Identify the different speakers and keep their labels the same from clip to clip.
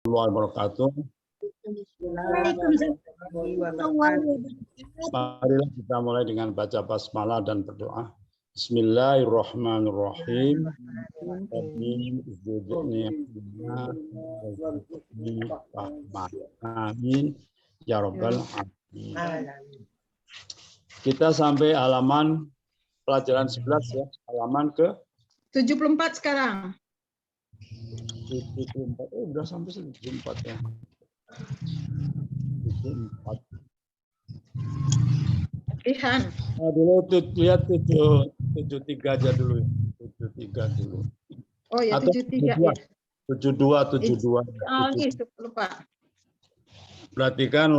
Speaker 1: warahmatullahi wabarakatuh. Marilah kita mulai dengan baca basmalah dan berdoa. Bismillahirrahmanirrahim. Amin. Ya Rabbal Alamin. Kita sampai halaman pelajaran 11 ya, halaman ke
Speaker 2: 74 sekarang.
Speaker 1: 74. Udah sampai 74 ya. 74.
Speaker 2: Lihat.
Speaker 1: Nah, dulu lihat 73 aja dulu. 73 dulu.
Speaker 2: Oh ya,
Speaker 1: Atau
Speaker 2: 73 ya.
Speaker 1: 72.
Speaker 2: Oh, gitu, lupa.
Speaker 1: Perhatikan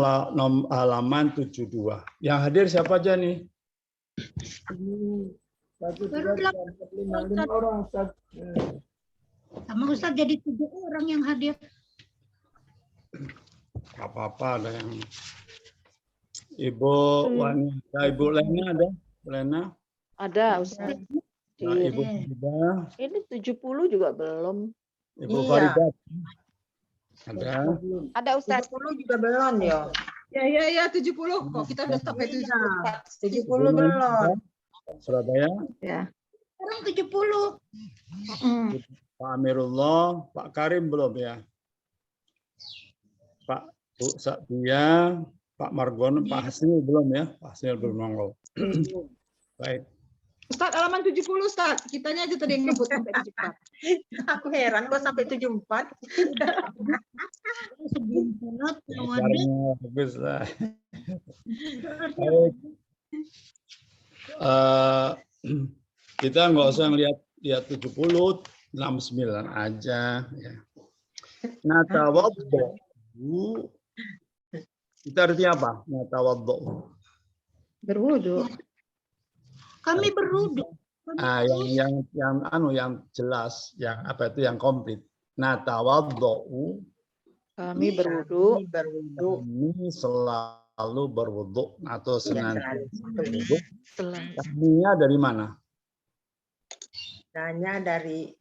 Speaker 1: halaman 72. Yang hadir siapa aja nih?
Speaker 3: Orang, Ustaz. Sama Ustaz jadi 7 orang yang hadir.
Speaker 1: Gak apa-apa, ada yang Ibu wanita, Ibu Lena ada? Lena?
Speaker 4: Ada, Ustaz.
Speaker 1: Nah, Ibu Farida.
Speaker 4: Ini 70 juga belum.
Speaker 1: Ibu Farida. Ada.
Speaker 4: Ada, Ustaz.
Speaker 5: 70 juga belum ya.
Speaker 2: Ya, 70. Kok kita udah sampai 70.
Speaker 5: 70 belum.
Speaker 1: Surabaya.
Speaker 2: Ya.
Speaker 3: Sekarang 70.
Speaker 1: Pak Amirullah, Pak Karim belum ya? Pak Bu Saktia, Pak Margon, Pak Hasnil belum ya? Pak Hasnil belum nongol. Baik.
Speaker 2: Ustaz, halaman 70, Ustaz. Kitanya aja tadi yang ngebut sampai 74.
Speaker 5: Aku heran kok sampai 74.
Speaker 3: Sebelum sholat,
Speaker 1: Caranya bagus lah. Baik. Kita nggak usah lihat 70, 69 aja. Ya. Natawaddu. Itu artinya apa? Natawaddu.
Speaker 2: Berwudu.
Speaker 3: kami berwudu.
Speaker 1: Ah, yang jelas, yang apa itu yang komplit. Natawaddu.
Speaker 4: Kami berwudu.
Speaker 1: Kami selalu berwudu atau senantiasa berwudu. Kaminya dari mana?
Speaker 5: Nanya dari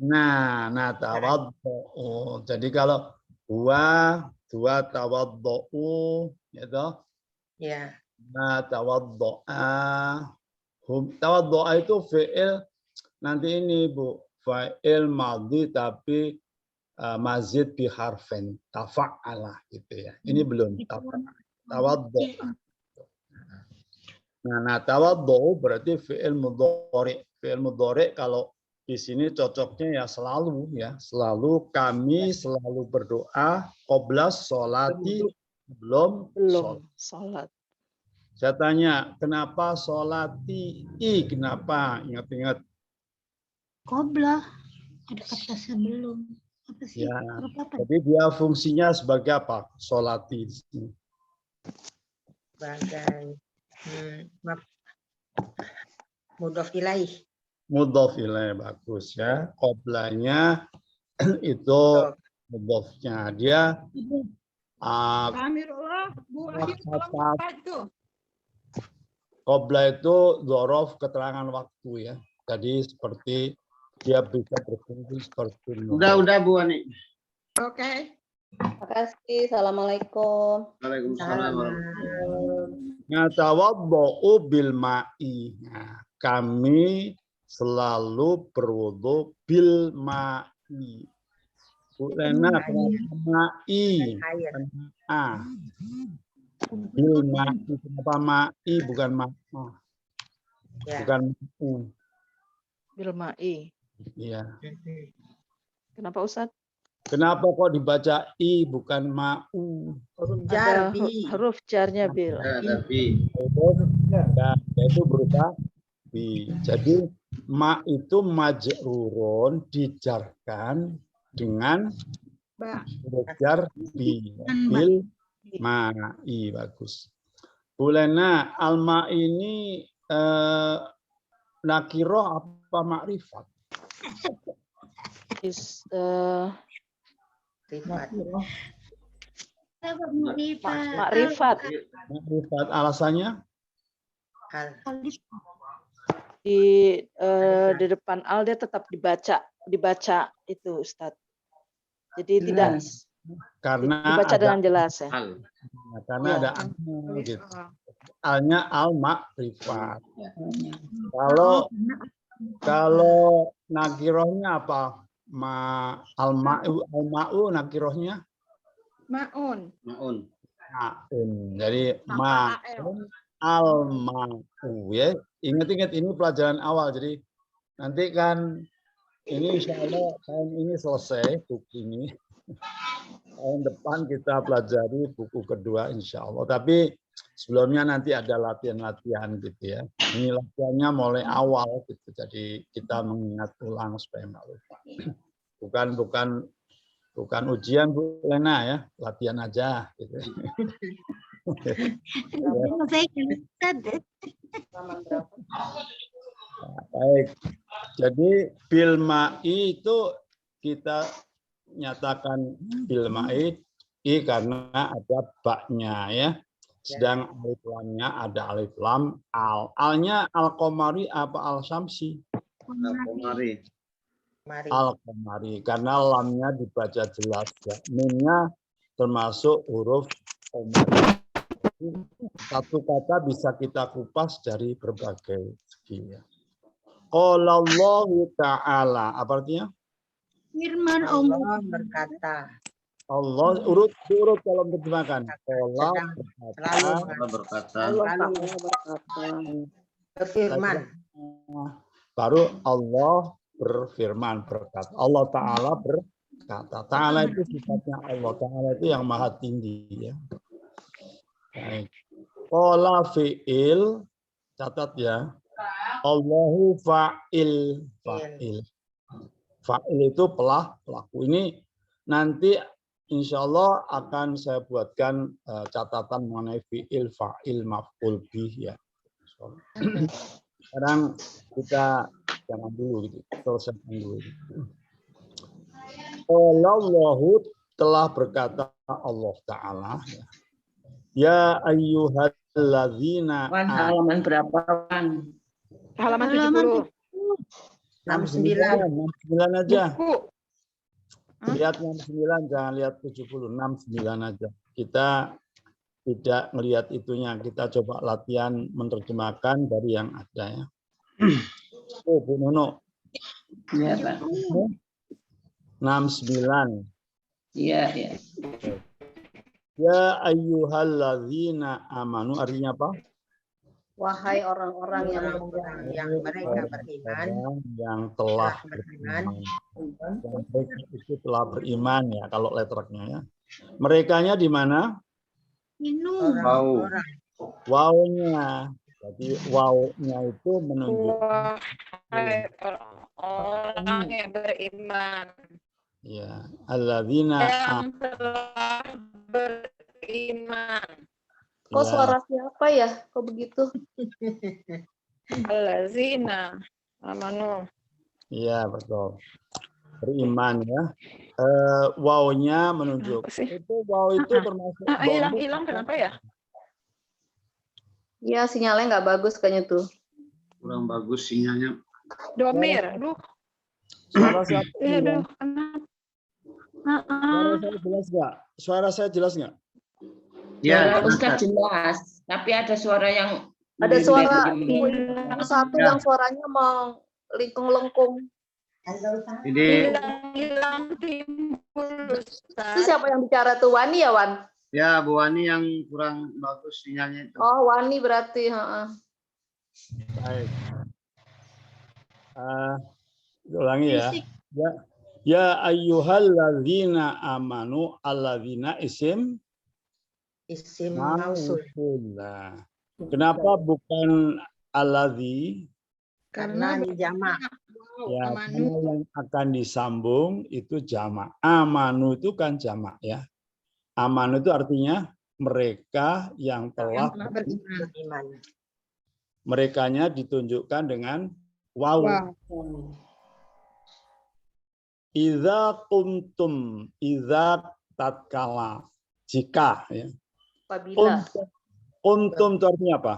Speaker 1: Nah, natawaddu. Jadi kalau dua tawaddu, gitu.
Speaker 5: ya.
Speaker 1: Nah, tawaddu'a itu fi'il nanti ini Bu, fa'il madhi tapi mazid bi harfin tafa'ala gitu ya. Ini belum tawaddu'. Nah, tawaddu berarti fi'il mudhari'. Fi'il mudhari' kalau di sini cocoknya ya, selalu kami selalu berdoa qabla sholati sebelum
Speaker 4: Sholat.
Speaker 1: Saya tanya, kenapa sholati? Kenapa? Ingat-ingat.
Speaker 3: Qoblah. Ada kata sebelum. Apa sih?
Speaker 1: Ya,
Speaker 3: Apa?
Speaker 1: jadi dia fungsinya sebagai apa? Sholati.
Speaker 5: Sebagai mudhof ilaih.
Speaker 1: Mudhof ilaih, bagus ya. Qoblanya itu mudhofnya. Dia
Speaker 2: Amirullah, Bu Akhir, tolong buka itu.
Speaker 1: qobla itu dzaraf keterangan waktu ya. Jadi seperti dia bisa berfungsi seperti
Speaker 6: Udah Bu Ani.
Speaker 2: Oke.
Speaker 4: Terima kasih. Assalamualaikum.
Speaker 6: Waalaikumsalam.
Speaker 1: Natawaddu bil ma'i. Nah, kami selalu berwudu bil ma'i. Bu Lena, kenapa ma'i? Bil ma'i, kenapa ma'i bukan ma'a?
Speaker 5: Ya.
Speaker 1: Bukan ma'u.
Speaker 4: Bil ma'i.
Speaker 1: Iya.
Speaker 4: Kenapa, Ustaz?
Speaker 1: Kenapa kok dibaca i bukan ma'u?
Speaker 5: Huruf jar
Speaker 4: Ada
Speaker 5: bi.
Speaker 4: huruf jarnya bil.
Speaker 1: Nah, itu berupa bi. Jadi ma itu majrurun dijarkan dengan huruf jar bi. Bil ma'i, bagus. Bu Lena, alma ini nakiroh apa makrifat?
Speaker 4: Makrifat.
Speaker 1: Makrifat, alasannya?
Speaker 4: Di depan al dia tetap dibaca itu, Ustaz. Jadi tidak
Speaker 1: Karena
Speaker 4: dibaca
Speaker 1: ada
Speaker 4: dengan jelas ya.
Speaker 1: karena
Speaker 4: Ya.
Speaker 1: ada al gitu. Alnya al makrifat. Kalau nakirohnya apa? Al ma'u nakirohnya
Speaker 2: Maun.
Speaker 1: ma'un. Jadi ma'un al ma'u ya. Ingat-ingat ini pelajaran awal. Jadi nanti kan ini insya Allah tahun ini selesai buku ini. Tahun depan kita pelajari buku kedua insya Allah. Tapi sebelumnya nanti ada latihan-latihan gitu ya. Ini latihannya mulai awal gitu. Jadi kita mengingat ulang supaya nggak lupa. Bukan ujian Bu Lena ya, latihan aja gitu. Baik. Jadi bil ma'i itu kita nyatakan bil ma'i karena ada baknya ya. Sedang alif lamnya ada alif lam al. Alnya al-qamari apa al-syamsi?
Speaker 6: Al-Qamari.
Speaker 1: Al-qamari. Karena lamnya dibaca jelas ya. Mimnya termasuk huruf qamari. Satu kata bisa kita kupas dari berbagai segi ya. Qala Allahu ta'ala. Apa artinya?
Speaker 3: Firman
Speaker 5: Allah berkata.
Speaker 1: Allah urut kalau menerjemahkan. Allah berkata.
Speaker 5: Berfirman.
Speaker 1: Baru Allah berfirman berkata. Allah Ta'ala berkata. Ta'ala itu sifatnya Allah. Ta'ala itu yang maha tinggi ya. Baik. Qala fi'il. Catat ya. Allahu fa'il. Fa'il itu pelaku. Ini nanti insya Allah akan saya buatkan catatan mengenai fi'il, fa'il, maf'ul bih ya. Sekarang kita jangan dulu gitu, selesaikan dulu. Allahu telah berkata Allah Ta'ala ya ayyuhalladzina
Speaker 7: halaman berapa, Wan?
Speaker 2: Halaman 70.
Speaker 1: 69 aja.
Speaker 2: Buku.
Speaker 1: Lihat 69, jangan lihat 70, 69 aja. Kita tidak melihat itunya, kita coba latihan menerjemahkan dari yang ada ya. Oh, Bu Nono.
Speaker 7: Iya, Pak.
Speaker 1: 69.
Speaker 7: Iya, iya.
Speaker 1: Ya ayyuhalladzina amanu artinya apa?
Speaker 4: Wahai orang-orang
Speaker 5: yang mereka beriman.
Speaker 1: Yang telah
Speaker 5: beriman.
Speaker 1: Yang mereka itu telah beriman ya kalau letternya ya. Merekanya di mana?
Speaker 5: Orang-orang.
Speaker 1: Wawnya. Jadi wawnya itu menunjukkan
Speaker 8: orang yang beriman.
Speaker 1: Ya, alladzina
Speaker 8: yang telah beriman.
Speaker 4: Kok suara siapa ya? Kok begitu?
Speaker 8: Allazina amanu.
Speaker 1: Iya, betul. Beriman ya. Wawnya menunjuk. Itu waw itu termasuk
Speaker 8: Hilang kenapa ya?
Speaker 4: Iya, sinyalnya nggak bagus kayaknya tuh.
Speaker 6: Kurang bagus sinyalnya.
Speaker 8: Domir, aduh.
Speaker 1: Suara siapa?
Speaker 8: Aduh,
Speaker 1: Suara saya jelas nggak? Suara saya jelas nggak?
Speaker 7: Ya, Ustaz jelas. Tapi ada suara yang
Speaker 4: Ada suara satu yang suaranya mau lengkung-lengkung.
Speaker 6: Jadi
Speaker 8: hilang timbul.
Speaker 4: Itu siapa yang bicara tuh? Wani ya, Wan?
Speaker 6: ya Bu Wani yang kurang bagus sinyalnya itu.
Speaker 4: Oh, Wani berarti.
Speaker 1: Baik. Ulangi ya. Ya ayyuhalladzina amanu alladzina isim
Speaker 5: Mausul.
Speaker 1: Kenapa bukan alladzi?
Speaker 5: Karena dijamak.
Speaker 1: Ya, karena yang akan disambung itu jamak. Amanu itu kan jamak ya. Amanu itu artinya mereka yang telah
Speaker 5: beriman.
Speaker 1: Merekanya ditunjukkan dengan waw. Idza qumtum, idza tatkala, jika ya.
Speaker 4: Apabila.
Speaker 1: Qumtum itu artinya apa?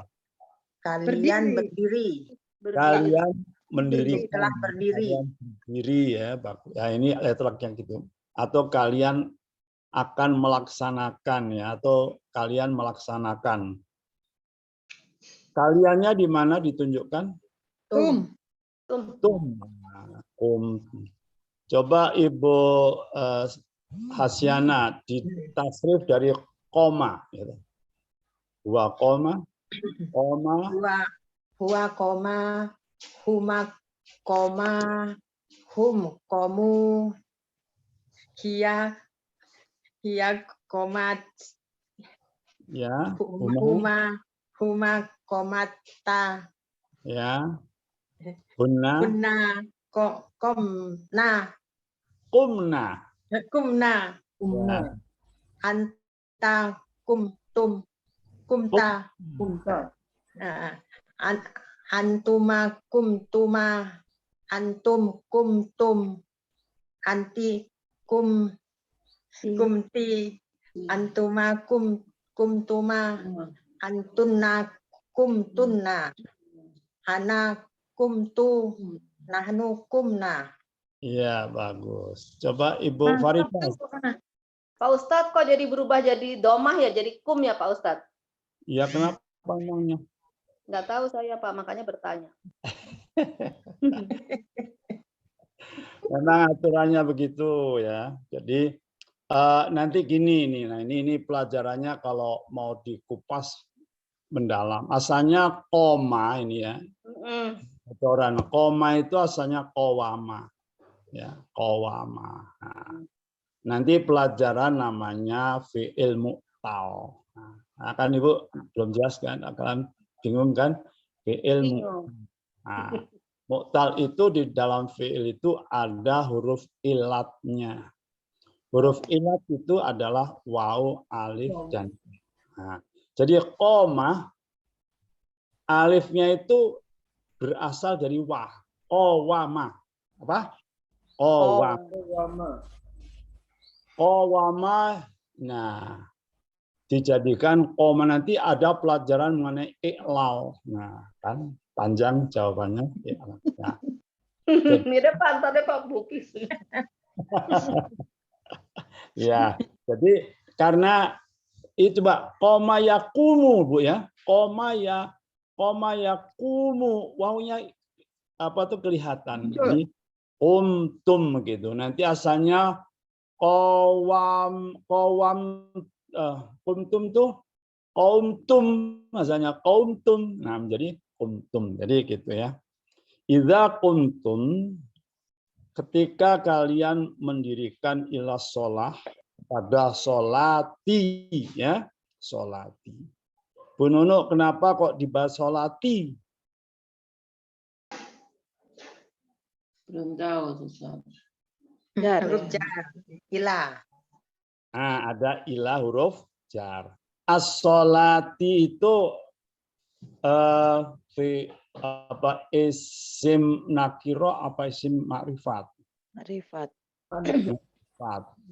Speaker 5: Kalian berdiri.
Speaker 1: Kalian mendirikan.
Speaker 5: Telah berdiri.
Speaker 1: Kalian berdiri ya, bagus. Ya ini letterlock yang gitu. atau kalian akan melaksanakan ya, atau kalian melaksanakan. Kaliannya di mana ditunjukkan?
Speaker 2: Tum.
Speaker 1: Tum. Coba Ibu Hasyana ditasrif dari koma. Gitu. Huwa koma.
Speaker 5: Huwa koma, huma koma, hum komu, hiya komat,
Speaker 1: Ya,
Speaker 5: huma komata,
Speaker 1: ya. Hunna.
Speaker 5: Komna,
Speaker 1: Kumna. Ya.
Speaker 5: anta kumta, antuma kumtuma, antum kumtum, anti kumti, antuma kumtuma, antunna kumtunna, hana kumtu, nahnu kumna.
Speaker 1: Iya, bagus. Coba Ibu Faridah.
Speaker 4: Pak Ustadz kok jadi berubah jadi domah ya, jadi kum ya Pak Ustadz?
Speaker 1: Iya, kenapa emangnya?
Speaker 4: Nggak tahu saya Pak, makanya bertanya.
Speaker 1: Memang aturannya begitu ya. Jadi nanti gini nih, nah ini pelajarannya kalau mau dikupas mendalam. Asalnya koma ini ya. Aturan koma itu asalnya kowama, ya kowama. Nah, nanti pelajaran namanya fi'il mu'tal. Nah, kan Ibu belum jelas kan? Akan bingung kan? Fi'il mu'tal. Nah, mu'tal itu di dalam fi'il itu ada huruf ilatnya. Huruf ilat itu adalah waw, alif, dan nah, jadi koma alifnya itu berasal dari wah, qawama. Apa? Qawama. Nah, dijadikan koma, nanti ada pelajaran mengenai i'lal. Nah, kan panjang jawabannya. Nah,
Speaker 4: Di depan tadi Pak Bukis.
Speaker 1: ya, jadi karena itu Mbak, koma yakumu Bu ya, koma yakumu, wawunya apa tuh kelihatan. Jadi umtum gitu. Nanti asalnya kumtum tuh qaumtum, asalnya qaumtum. Nah, menjadi kumtum. Jadi gitu ya. Idza kuntum, ketika kalian mendirikan ila sholah pada sholati ya, sholati. Bu Nunu, kenapa kok dibahas sholati?
Speaker 7: Belum tahu Ustaz.
Speaker 5: Huruf jar, ila.
Speaker 1: Nah, ada ila huruf jar. As-sholati itu apa isim nakiro apa isim makrifat?
Speaker 8: Marifat.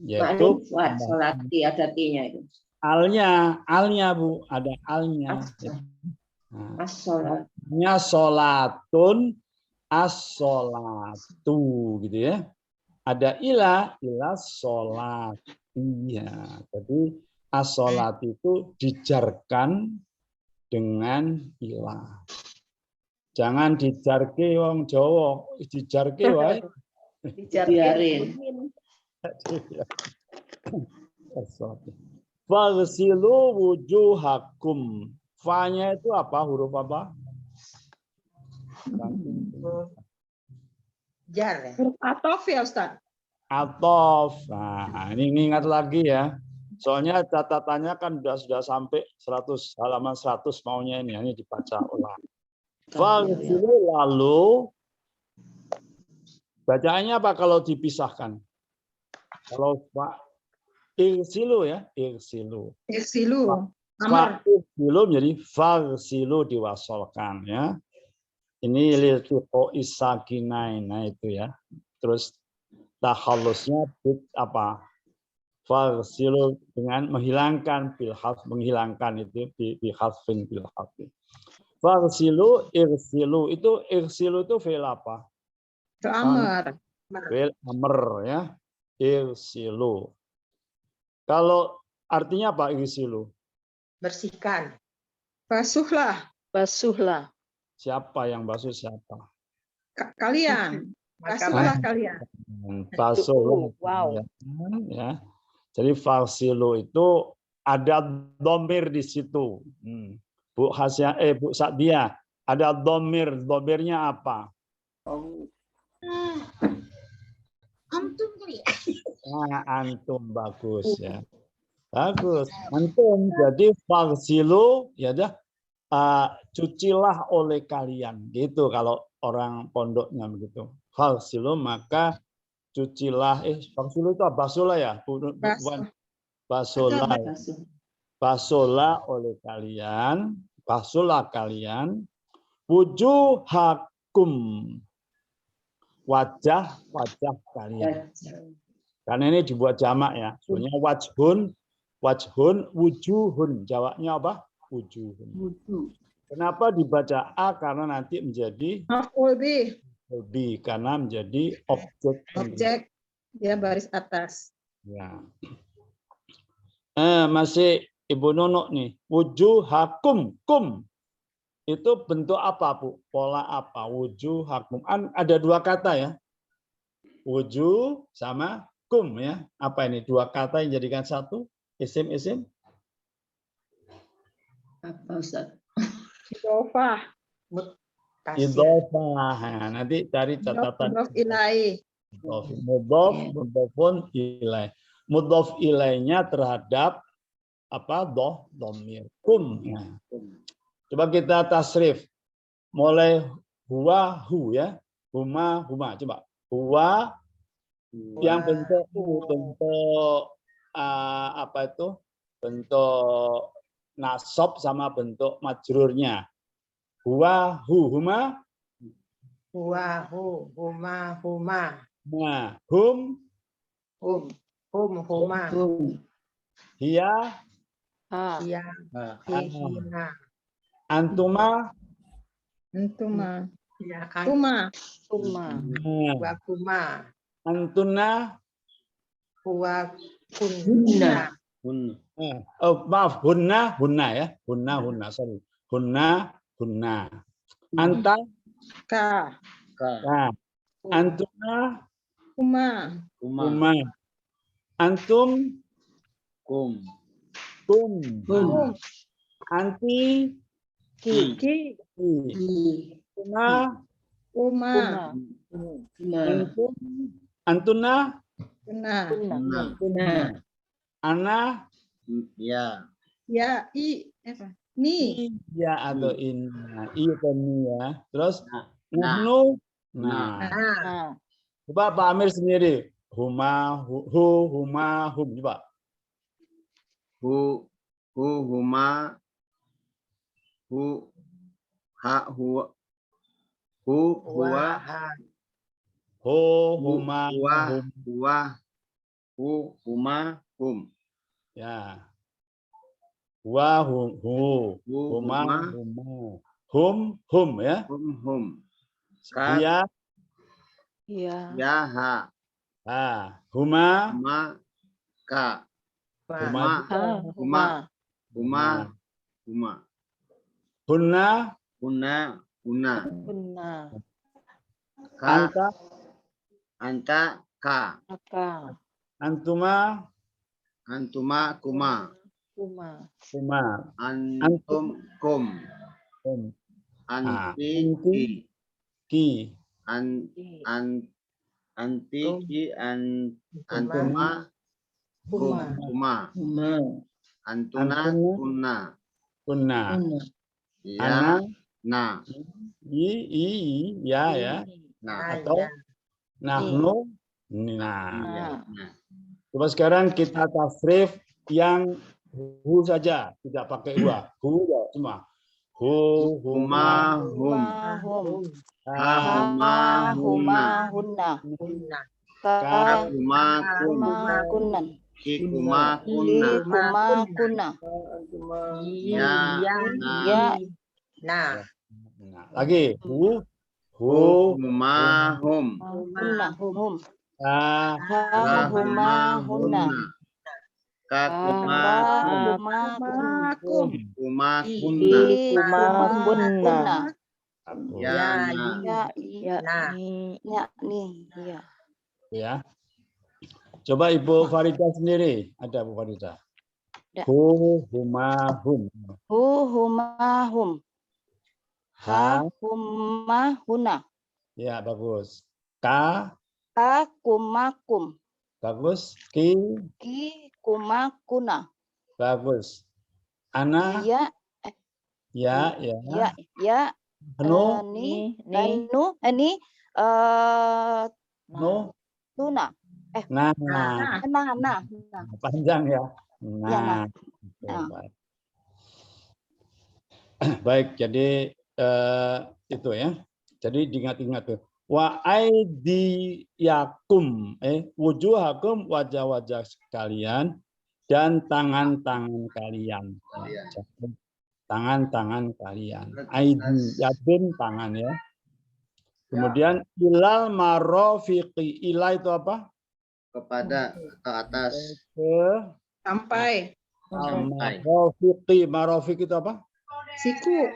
Speaker 1: Yaitu
Speaker 7: Sholati ada T-nya itu.
Speaker 1: alnya Bu, ada alnya. As-sholatnya sholatun, as-sholatu gitu ya. Ada ila sholat. Iya, jadi as-sholat itu dijarkan dengan ila. Jangan dijarke wong Jawa, dijarke wae.
Speaker 7: Biarin.
Speaker 1: Faghsilu wujuhakum. Fa-nya itu apa? Huruf apa?
Speaker 5: Jar ya.
Speaker 2: Huruf atof ya Ustaz?
Speaker 1: Atof. Nah, ini ingat lagi ya. Soalnya catatannya kan sudah sampai 100 halaman 100 maunya ini dibaca ulang. Faghsilu, lalu bacaannya apa kalau dipisahkan? Kalau Pak irsilu ya, irsilu.
Speaker 2: Irsilu.
Speaker 1: Pak irsilu menjadi faghsilu diwasolkan ya. Ini liltiqo isakinain, nah itu ya. Terus takhallusnya apa? Faghsilu dengan menghilangkan bil harf, menghilangkan itu bi harfin bil harfi. Faghsilu irsilu, itu irsilu itu fi'il apa?
Speaker 2: Fi'il amr.
Speaker 1: Fi'il amr ya. Irsilu. Kalau artinya apa irsilu?
Speaker 5: Bersihkan.
Speaker 2: Basuhlah
Speaker 8: Basuhlah.
Speaker 1: Siapa yang basuh siapa?
Speaker 2: kalian.
Speaker 5: Maka
Speaker 2: Basuhlah kalian.
Speaker 1: Basuhlah.
Speaker 8: Wow.
Speaker 1: Ya. Jadi farsilu itu ada domir di situ. Bu Hasya, Bu Sadia, ada domir. Domirnya apa?
Speaker 3: Antum kali ya.
Speaker 1: Nah, antum bagus ya. Bagus. Antum jadi farsilu ya dah. Cucilah oleh kalian. Gitu kalau orang pondoknya begitu. Farsilu maka cucilah. Farsilu itu basuhlah ya. Basuhlah. Basuhlah oleh kalian. Basuhlah kalian. Wujuhakum. Wajah kalian. Karena ini dibuat jamak ya. Sebenarnya wajhun, wujuhun. Jawabnya apa? Wujuhun. Kenapa dibaca A? Karena nanti menjadi
Speaker 2: Maf'ul bih.
Speaker 1: lebih. Karena menjadi objek.
Speaker 2: Objek. Ya baris atas.
Speaker 1: Ya. Masih Ibu Nono nih. Wujuhakum. Kum. Itu bentuk apa, Bu? Pola apa? Wujuhakum. Ada dua kata ya. Wujuh sama kum ya. Apa ini? Dua kata yang jadikan satu? Isim.
Speaker 7: Apa Ustaz?
Speaker 2: Idhofah.
Speaker 1: Idhofah. Nah, nanti cari catatan.
Speaker 2: Mudhof ilaih.
Speaker 1: Mudhofun ilaih. Mudhof ilaihnya terhadap apa? Dhamir. Kum. Nah. Coba kita tasrif. Mulai huwa, hu ya. Huma. Coba. Huwa yang bentuk apa itu? Bentuk nasab sama bentuk majrurnya. Huwa, hu, huma.
Speaker 5: Huwa, hu, huma.
Speaker 1: Nah, hum.
Speaker 5: Huma.
Speaker 1: Hiya.
Speaker 5: Iya. Hina.
Speaker 1: Antuma.
Speaker 5: Ya,
Speaker 2: Tuma.
Speaker 5: Huwa kuma.
Speaker 1: Antuna.
Speaker 5: Huwa kunna.
Speaker 1: Oh, maaf, hunna ya. Hunna, sorry. Hunna. Anta.
Speaker 2: Ka.
Speaker 1: Nah, antuna.
Speaker 2: Kuma.
Speaker 1: Antum.
Speaker 6: Kum.
Speaker 1: Anti.
Speaker 2: Ki.
Speaker 1: Kuma. Antum. Antuna.
Speaker 2: Kuna.
Speaker 1: Ana.
Speaker 6: Ya.
Speaker 2: Ya. Ni.
Speaker 1: Ya atau inna. Iya atau ni ya. Terus.
Speaker 6: Nah.
Speaker 1: Nah. Coba Pak Amir sendiri. Huma, huma, hum. Coba.
Speaker 6: Hu, huma. Hu, ha, huwa.
Speaker 1: Ho, huma,
Speaker 6: huma, hum.
Speaker 1: Ya. Wa, huma, hum ya.
Speaker 6: Hum.
Speaker 1: Ya.
Speaker 6: Ya, ha.
Speaker 1: Huma.
Speaker 6: Ka.
Speaker 1: Huma. Hunna.
Speaker 6: Anta. Ka.
Speaker 1: Antuma.
Speaker 6: Kuma. Antum. Kum. Anti.
Speaker 1: Ki.
Speaker 6: Anti. Ki. Antuma. Kuma. Antuna. Kunna. Ya. Na.
Speaker 1: Ya. Atau nahnu. Nah. Coba sekarang kita tasrif yang hu saja, tidak pakai huwa. Hu ya, cuma hu, huma,
Speaker 6: hum.
Speaker 8: Huma, hunna. Ka, huma, kunnan.
Speaker 6: Ki, kuma, kunna. Ya.
Speaker 5: Nah.
Speaker 1: Lagi hu,
Speaker 6: Huma, hum.
Speaker 8: Hahuma hunna.
Speaker 6: Kakuma
Speaker 2: Makum.
Speaker 6: kuma kunna.
Speaker 8: Ikuma kunna.
Speaker 6: Ya
Speaker 8: Ya,
Speaker 5: Nah.
Speaker 8: ya nih, ya.
Speaker 1: Ya. Coba Ibu Farida sendiri. Ada Bu Farida.
Speaker 8: Ada.
Speaker 1: Hu, huma, hum.
Speaker 8: Huma hum. Hahuma huna.
Speaker 1: Ya, bagus. Ka,
Speaker 8: Kakuma kum.
Speaker 1: bagus. Ki,
Speaker 8: Kuma kuna.
Speaker 1: bagus. Ana,
Speaker 8: Ya,
Speaker 1: ya.
Speaker 8: ya.
Speaker 1: Anu,
Speaker 8: Ini,
Speaker 7: Nih.
Speaker 8: ini
Speaker 1: no.
Speaker 8: tuna.
Speaker 1: Nah,
Speaker 8: Nah.
Speaker 1: panjang ya.
Speaker 8: Ya,
Speaker 1: Nah.
Speaker 8: nah.
Speaker 1: Baik. Baik, jadi itu ya. Jadi diingat-ingat tuh. Wa aidiyakum, wujuhakum, wajah-wajah kalian dan tangan-tangan kalian. Ya, tangan-tangan kalian. Aidi, yadun tangan ya. Kemudian ilal marofiqi. Ila itu apa?
Speaker 6: Kepada ke atas.
Speaker 2: Sampai.
Speaker 1: Marofiqi. Marofiq itu apa?
Speaker 2: Siku.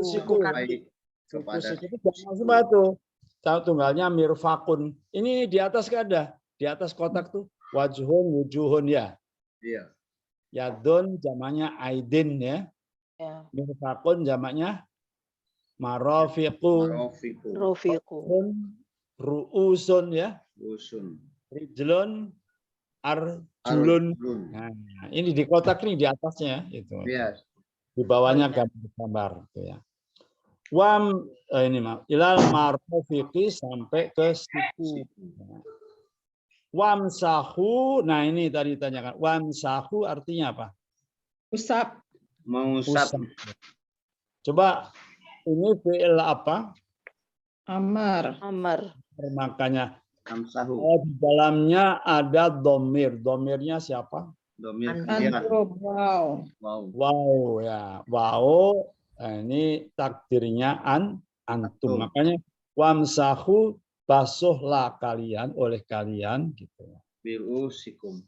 Speaker 1: Siku.
Speaker 6: Baik. Kepada.
Speaker 1: Siku itu jangan semua tuh. Tunggalnya mirfakun. Ini di atas kan ada. Di atas kotak tuh. Wujuhun ya.
Speaker 6: Iya.
Speaker 1: Yadun jamaknya aidin ya. Mirfakun jamaknya marofiqu.
Speaker 8: Rofiku.
Speaker 1: Ru'usun ya.
Speaker 6: Usun.
Speaker 1: Rijlun arjulun. Nah, ini di kotak nih di atasnya itu.
Speaker 6: Iya.
Speaker 1: Di bawahnya gambar-gambar gitu ya. Ini ilal marofiqi sampai ke siku. Wamsahu, nah ini tadi ditanyakan. Wamsahu artinya apa?
Speaker 2: Usap.
Speaker 6: Mengusap.
Speaker 1: Coba ini fi'il apa?
Speaker 2: Amar.
Speaker 1: Makanya
Speaker 6: Amsahu.
Speaker 1: di dalamnya ada domir. Domirnya siapa?
Speaker 6: Domir.
Speaker 2: Antum. Wow.
Speaker 1: Wow ya. Wow. Nah, ini takdirnya antum. Makanya wamsahu, basuhlah kalian oleh kalian gitu.
Speaker 6: Birusikum.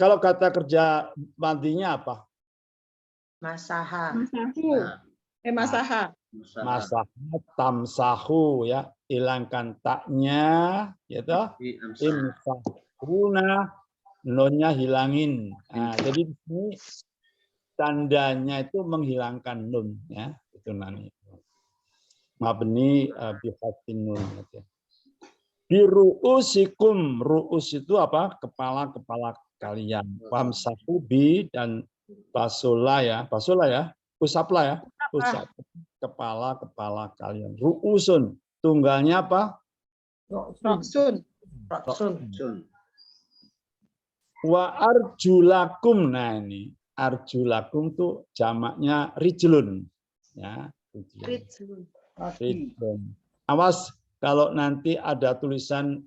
Speaker 1: Kalau kata kerja madinya apa?
Speaker 5: Masaha.
Speaker 2: Masaha.
Speaker 1: Masaha, tamsahu ya, hilangkan taknya, gitu. Imsahuna, nonnya hilangin. Nah, jadi di sini tandanya itu menghilangkan nun ya, itu nanti. Mabni bihatin nun gitu. Biruusikum, ruus itu apa? Kepala-kepala kalian. Wamsahu bi dan basola ya, usaplah ya, usap kepala-kepala kalian. Ruusun, tunggalnya apa?
Speaker 2: Roksun.
Speaker 1: Wa arjulakum, nah ini arjulakum tuh jamaknya rijlun ya. Rijlun. Awas kalau nanti ada tulisan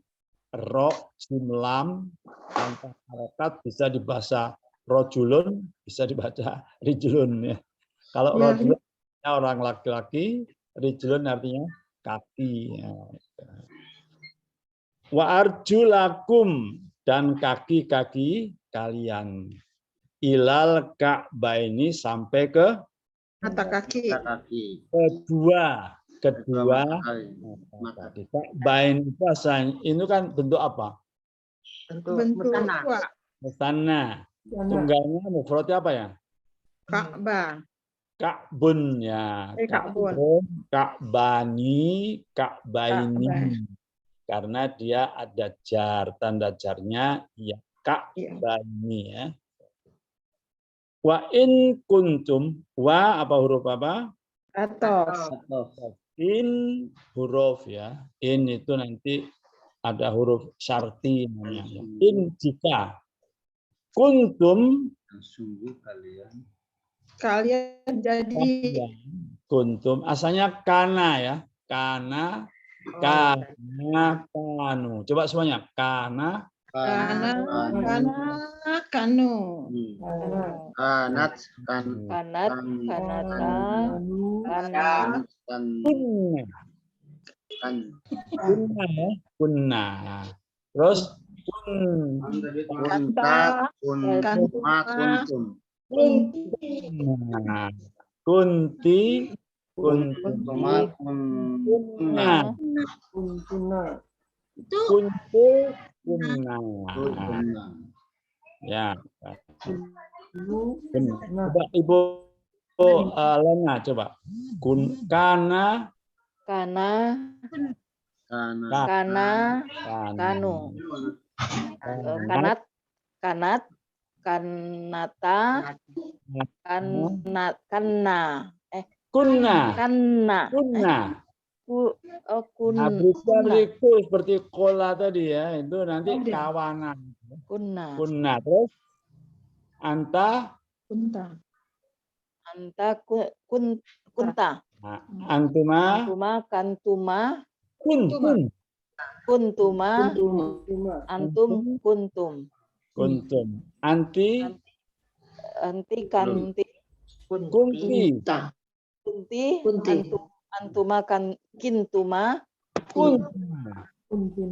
Speaker 1: ro sin lam tanpa harokat bisa dibaca rojulun, bisa dibaca rijlun ya. Kalau rojulun orang laki-laki, rijlun artinya kaki. Ya. Wa arjulakum, dan kaki-kaki kalian. Ilal ka'baini, sampai ke
Speaker 2: mata kaki.
Speaker 1: Kedua kaki. Ka'bain itu asalnya ini kan bentuk apa?
Speaker 2: Bentuk
Speaker 1: Musanna. Tunggalnya mufradnya apa ya?
Speaker 2: Ka'bah.
Speaker 1: Ka'bun ya.
Speaker 2: Ka'bun.
Speaker 1: Ka'bani, ka'baini. Karena dia ada jar, tanda jarnya ya ka'bani ya. Wa in kuntum, wa apa huruf apa?
Speaker 2: Atos.
Speaker 1: In huruf ya. In itu nanti ada huruf syarti namanya. In jika. Kuntum,
Speaker 6: sungguh
Speaker 2: kalian jadi.
Speaker 1: Kuntum asalnya kana ya. Kana, kanu. Coba semuanya. Kana,
Speaker 2: kanu.
Speaker 6: Kanat,
Speaker 1: kunna. Nah, terus kun,
Speaker 6: Kunta, kuntuma, kuntum.
Speaker 1: kunna, kunti,
Speaker 6: Kuntuma,
Speaker 1: kunna,
Speaker 6: kuntunna.
Speaker 2: Itu
Speaker 1: kuntu, kunna.
Speaker 6: Kuntunna.
Speaker 1: Ya. Kunna. Coba Ibu Lena coba. Kana,
Speaker 8: Kana,
Speaker 6: Kana.
Speaker 8: kanu, kanat, kanata, kana,
Speaker 1: kunna,
Speaker 8: kana,
Speaker 1: kunna. Nah, beriku seperti kola tadi ya, itu nanti kawanan.
Speaker 8: kunna,
Speaker 1: Kunna, terus anta,
Speaker 8: anta, kunta,
Speaker 1: nah, antuma,
Speaker 8: kantuma,
Speaker 1: kuntun,
Speaker 8: kuntuma, antum, kuntum,
Speaker 1: kuntum, anti,
Speaker 8: anti, kanti,
Speaker 1: kunti,
Speaker 8: kunti, antuma, kintuma,
Speaker 1: kuntuma.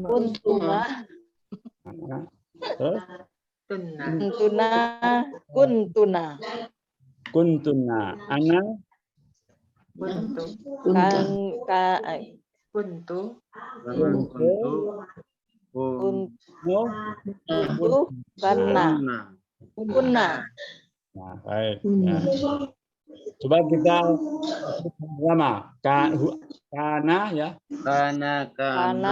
Speaker 8: kuntuma,
Speaker 1: Nah, terus
Speaker 8: kuntuna, kuntuna,
Speaker 1: kuntuna, ana,
Speaker 5: Kuntu.
Speaker 1: kuntu,
Speaker 8: kuntu, kana, kunna.
Speaker 1: Nah, baik. Ya. Coba kita sama. Kana ya.
Speaker 8: Kana, kanu,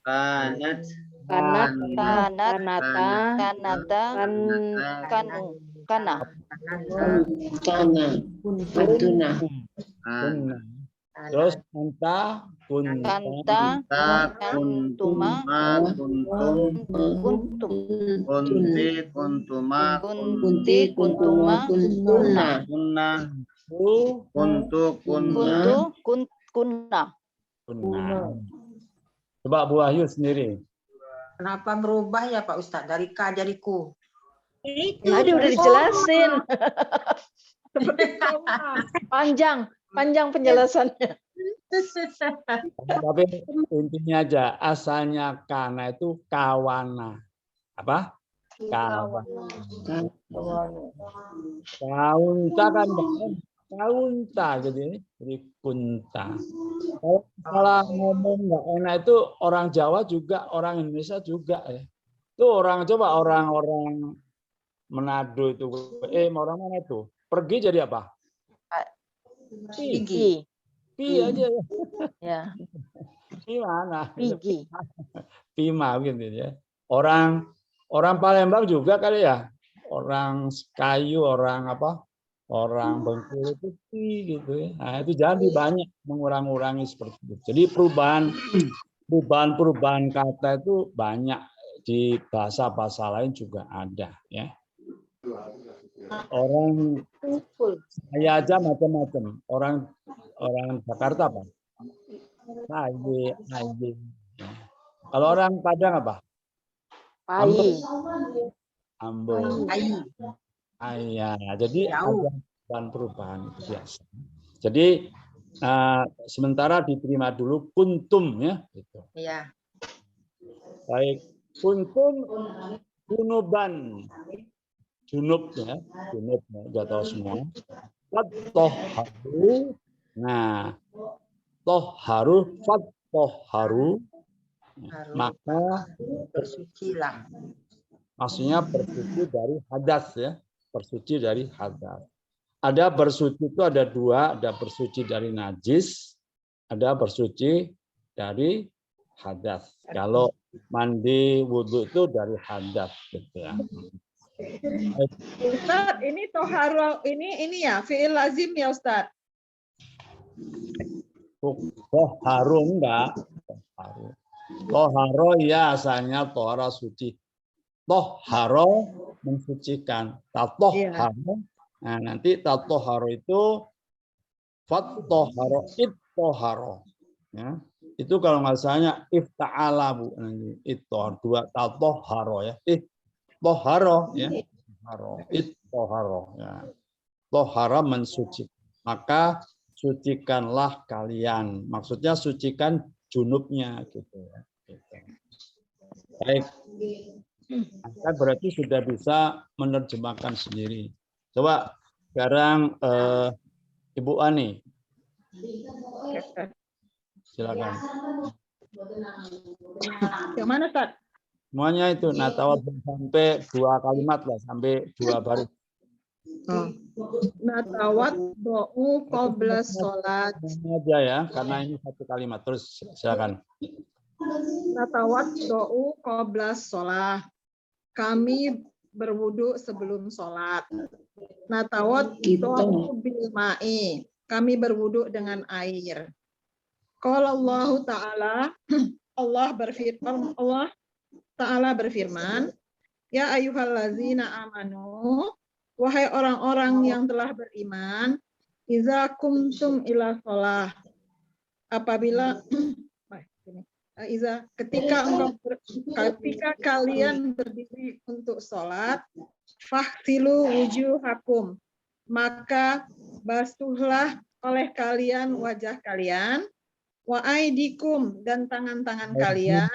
Speaker 6: Kanat.
Speaker 8: kanata, kanu, kana.
Speaker 1: Kunna. Terus anta,
Speaker 8: Kanta,
Speaker 6: Kuntuma, kuntum.
Speaker 8: kuntum,
Speaker 6: Kunti, kuntuma,
Speaker 8: kunti, kuntuma, kunna,
Speaker 6: kunna.
Speaker 1: kuntu,
Speaker 6: Kuntu, kunna.
Speaker 8: kunna.
Speaker 1: kunna. Coba Bu Wahyu sendiri.
Speaker 5: Kenapa merubah ya Pak Ustadz? Dari K jadi ku.
Speaker 8: Tadi udah dijelasin. Panjang penjelasannya.
Speaker 1: Tapi intinya aja, asalnya kana itu kawana. Apa? Kawana. Kaunta kan kaunta gitu. Jadi kunta. Kalau salah ngomong nggak enak itu orang Jawa juga, orang Indonesia juga ya. Itu orang-orang Manado itu. Orang mana itu? Pergi jadi apa?
Speaker 8: Pigi.
Speaker 1: Pi aja ya.
Speaker 8: Ya,
Speaker 1: Pi mana?
Speaker 8: pigi.
Speaker 1: Pima gitu ya. Orang Palembang juga kali ya. Orang Kayu, orang apa? Orang Bengkulu itu pi gitu ya. Nah, itu jadi banyak mengurangi seperti itu. Jadi perubahan kata itu banyak di bahasa-bahasa lain juga ada ya. Orang saya aja macam-macam. Orang Jakarta apa? Aye. Kalau orang Padang apa?
Speaker 8: Pai.
Speaker 1: Ambon. Ayah. Jadi ada perubahan itu biasa. Jadi sementara diterima dulu kuntum ya. Gitu.
Speaker 5: Iya.
Speaker 1: Baik. Kuntum junuban. Junub ya. Junub ya. Sudah tahu semua. Toharu. Nah. Toharu. Toharu. Maka
Speaker 5: bersucilah.
Speaker 1: Maksudnya bersuci dari hadas ya. Bersuci dari hadas. Ada bersuci itu ada dua, ada bersuci dari najis, ada bersuci dari hadas. Kalau mandi wudhu itu dari hadas gitu ya.
Speaker 2: Ustaz, ini toharo ini ya fi'il lazim ya Ustaz.
Speaker 1: Toharo enggak. Toharo ya asalnya tohara suci. Toharo mensucikan. Tatoharo. Nah, nanti tatoharo itu fattoharo ittoharo. Ya. Itu kalau nggak salahnya ifta'ala Bu. Itu dua tatoharo ya. Toharo ya. Ittoharo ya. Tohara mensuci. Maka sucikanlah kalian. Maksudnya sucikan junubnya gitu ya. Gitu. Baik. Anda berarti sudah bisa menerjemahkan sendiri. Coba sekarang Ibu Ani. Silakan.
Speaker 2: Yang mana, Ustaz?
Speaker 1: Semuanya itu natawat sampai 2 kalimat lah, sampai 2 baris.
Speaker 2: Natawat do'u qabla sholat.
Speaker 1: Ini aja ya, karena ini 1 kalimat. Terus silakan.
Speaker 2: Natawat do'u qabla sholat. Kami berwudu sebelum sholat. Natawat do'u bil ma'i. Kami berwudu dengan air. Qala Allah Ta'ala, Allah Ta'ala berfirman, ya ayyuhallazina amanu, wahai orang-orang yang telah beriman, iza kumtum ila sholah. Apabila ketika kalian berdiri untuk sholat, faghsilu wujuhakum, maka basuhlah oleh kalian wajah kalian, wa aidikum, dan tangan-tangan kalian,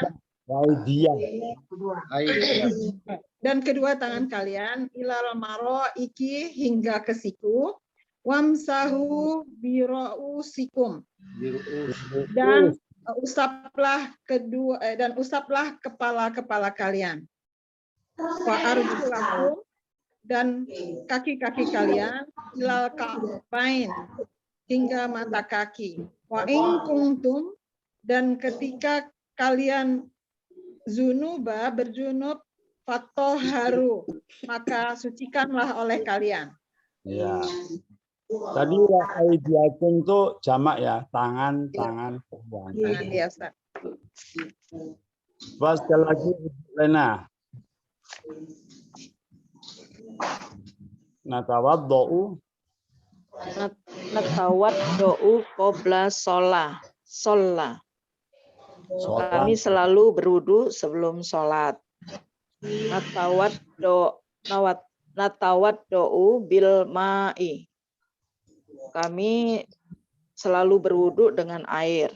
Speaker 2: dan kedua tangan kalian, ilal maraiki, hingga ke siku, wamsahu birausikum, dan usaplah kepala-kepala kalian, wa arjulakum, dan kaki-kaki kalian, ilal ka'bain, hingga mata kaki, wa in kuntum, dan ketika kalian zunuba, berjunub, fatoharu, maka sucikanlah oleh kalian.
Speaker 1: Ya. Tadi aidiakum itu jamak ya, tangan.
Speaker 2: Iya, Ustaz.
Speaker 1: Sekali lagi, Lena. Natawat do'u
Speaker 8: qabla sholah. Kami selalu berwudu sebelum sholat. Natawat do'u bil ma'i. Kami selalu berwudu dengan air.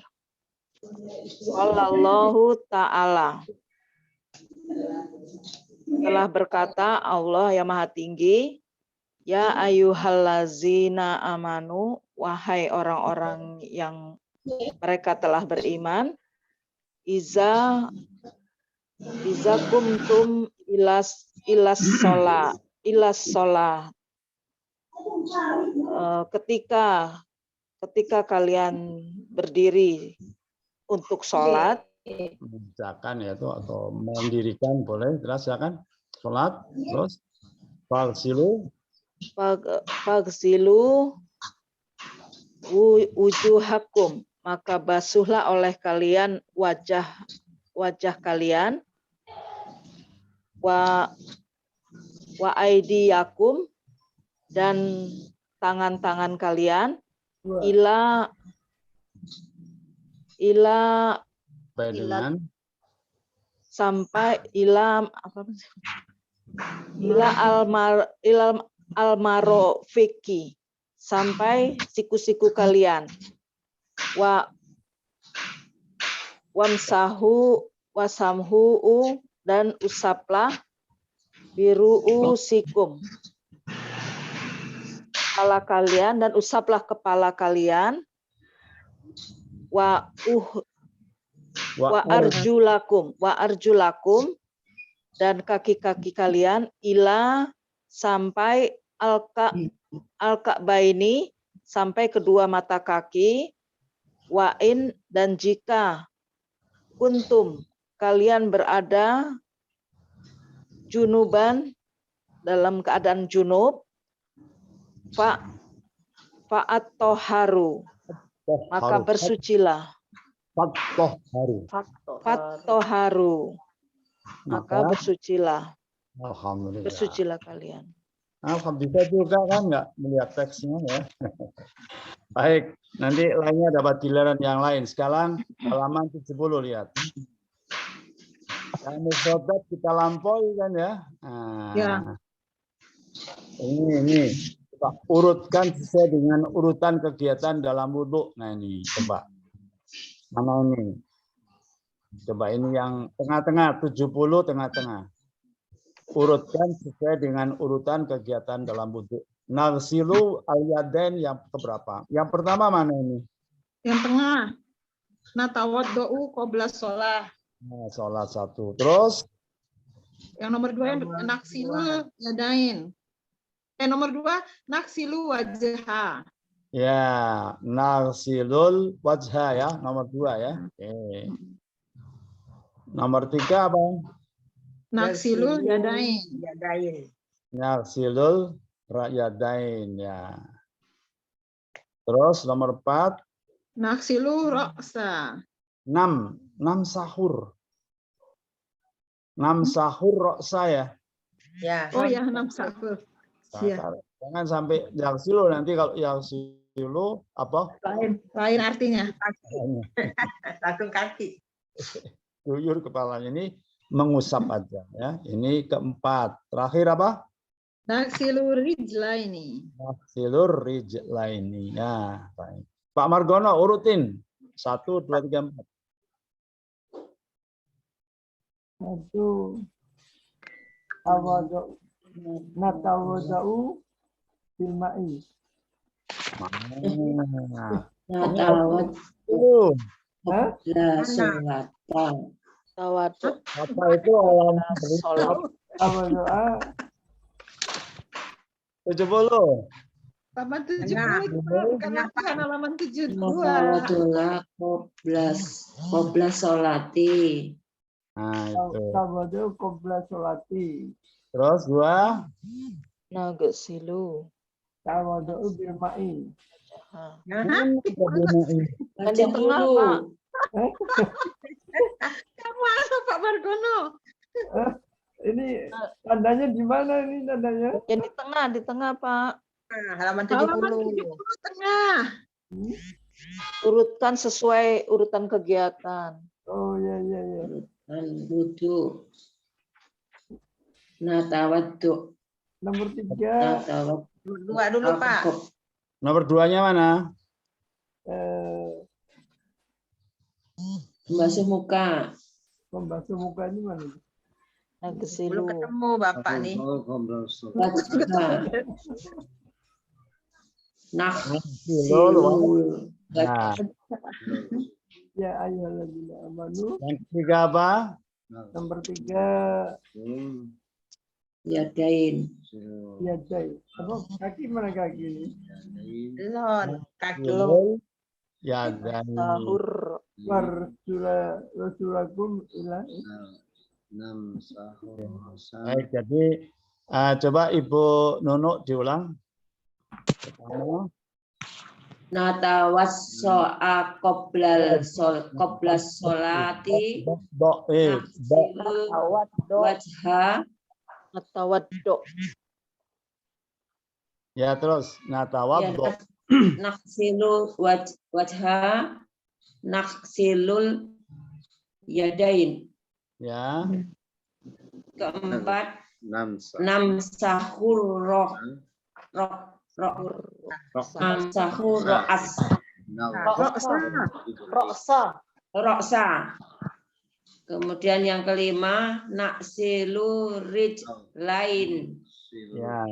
Speaker 8: Allahu Ta'ala. Telah berkata Allah yang Maha Tinggi, ya ayyuhallazina amanu, wahai orang-orang yang mereka telah beriman, iza kumtum ilas sholat. Ketika kalian berdiri untuk sholat,
Speaker 1: mengerjakan ya itu atau mendirikan boleh, jelas silakan. Sholat, terus
Speaker 8: fagsilu wujuhakum, maka basuhlah oleh kalian wajah kalian, wa aidiyakum, dan tangan-tangan kalian, ila sampai ila almarofiki, sampai siku-siku kalian, wasamhu, dan usaplah biru'usikum, kepala kalian, dan usaplah kepala kalian, wa arjulakum, dan kaki-kaki kalian, ila, sampai al-ka'baini, sampai kedua mata kaki, wa'in, dan jika kuntum, kalian berada junuban, dalam keadaan junub, fa'at-toharu, maka bersucilah. Fat-toharu, maka bersucilah.
Speaker 1: Alhamdulillah.
Speaker 8: Bersucilah kalian.
Speaker 1: Alhamdulillah juga kan nggak melihat teksnya ya. Baik, nanti lainnya dapat giliran yang lain. Sekarang halaman 70 lihat. Kami sobat kita lampaui kan ya. Nah,
Speaker 2: Ya.
Speaker 1: Ini Coba urutkan sesuai dengan urutan kegiatan dalam wudhu. Nah ini coba. Mana ini? Coba ini yang tengah-tengah, 70 tengah-tengah. Urutkan sesuai dengan urutan kegiatan dalam wudhu. Nagsilu al-yadain yang keberapa? Yang pertama mana ini?
Speaker 2: Yang tengah. Natawaddo'u qabla sholah.
Speaker 1: Nah, sholat 1. Terus?
Speaker 2: Yang nomor 2 yang naksilul yadain. Nomor 2 naksilu wajha.
Speaker 1: Ya, nagsilul wajha ya, nomor 2 ya. Oke. Nomor 3 apa?
Speaker 2: Naksilul yadain.
Speaker 5: Yadain.
Speaker 1: Nagsilul yadain ya. Terus nomor 4,
Speaker 2: Naksilu ra'sa.
Speaker 1: 6 sahur. 6 sahur roksa ya.
Speaker 5: Ya.
Speaker 2: Oh ya, 6 sahur. Iya.
Speaker 1: Jangan sampai yaksilu, nanti kalau yaksilu apa?
Speaker 2: Lain artinya.
Speaker 5: Langsung kaki.
Speaker 1: Guyur kepalanya, ini mengusap aja ya. Ini keempat. Terakhir apa?
Speaker 2: Naksilu rijlaini.
Speaker 1: Silur rijlaini. Ya, baik. Pak Margono urutin 1, 2, 3, 4.
Speaker 9: 1 tawadhu natawadhu bil ma'i.
Speaker 7: Natawat qabla sholata.
Speaker 8: Tawadhu.
Speaker 1: Apa itu alam
Speaker 8: Sholat.
Speaker 9: Tawadhu
Speaker 1: 70?
Speaker 2: Halaman 70. Kenapa halaman 72?
Speaker 7: Natawatullah qabla sholati.
Speaker 1: Nah, itu.
Speaker 9: Tawadhu qabla sholati.
Speaker 1: Terus 2.
Speaker 8: Nagsilu.
Speaker 9: Tawadhu bil ma'i.
Speaker 7: Baca
Speaker 8: Di tengah,
Speaker 7: dulu.
Speaker 8: Pak.
Speaker 2: Kamu apa Pak Margono?
Speaker 9: Ini tandanya di mana ini tandanya?
Speaker 8: Ya di tengah Pak.
Speaker 5: Nah, halaman
Speaker 2: Halaman
Speaker 5: 70.
Speaker 2: 70 tengah.
Speaker 8: Urutkan sesuai urutan kegiatan.
Speaker 9: Oh ya ya ya.
Speaker 7: Wudhu. Natawaddu.
Speaker 9: Nomor 3
Speaker 7: Natawad.
Speaker 5: Dua dulu, Pak.
Speaker 1: Nomor 2-nya mana?
Speaker 7: Basuh muka.
Speaker 9: Membasuh muka ini mana?
Speaker 8: Nagsilu.
Speaker 5: Belum ketemu Bapak nih.
Speaker 7: Wajah.
Speaker 1: Silul. Nah,
Speaker 9: Ya ayyuhalladzina amanu.
Speaker 1: yang ketiga apa?
Speaker 9: Nomor 3
Speaker 7: Yadain.
Speaker 9: yadai. Apa kaki mana kaki ini?
Speaker 5: Lon, kaki.
Speaker 1: Silul. Ya, dan
Speaker 8: Sahur.
Speaker 9: Rasulakum ila
Speaker 1: baik, jadi coba Ibu Nunuk diulang. Pertama,
Speaker 7: Natawasso'a qabla sholati. Wajha.
Speaker 8: Natawaddo.
Speaker 1: Ya, terus natawaddo.
Speaker 7: Naksilu wajha. Naksilul yadain.
Speaker 1: Ya,
Speaker 7: Keempat, namsahur namsahur roksa. Kemudian yang kelima, naksilu rijlain.
Speaker 1: ya.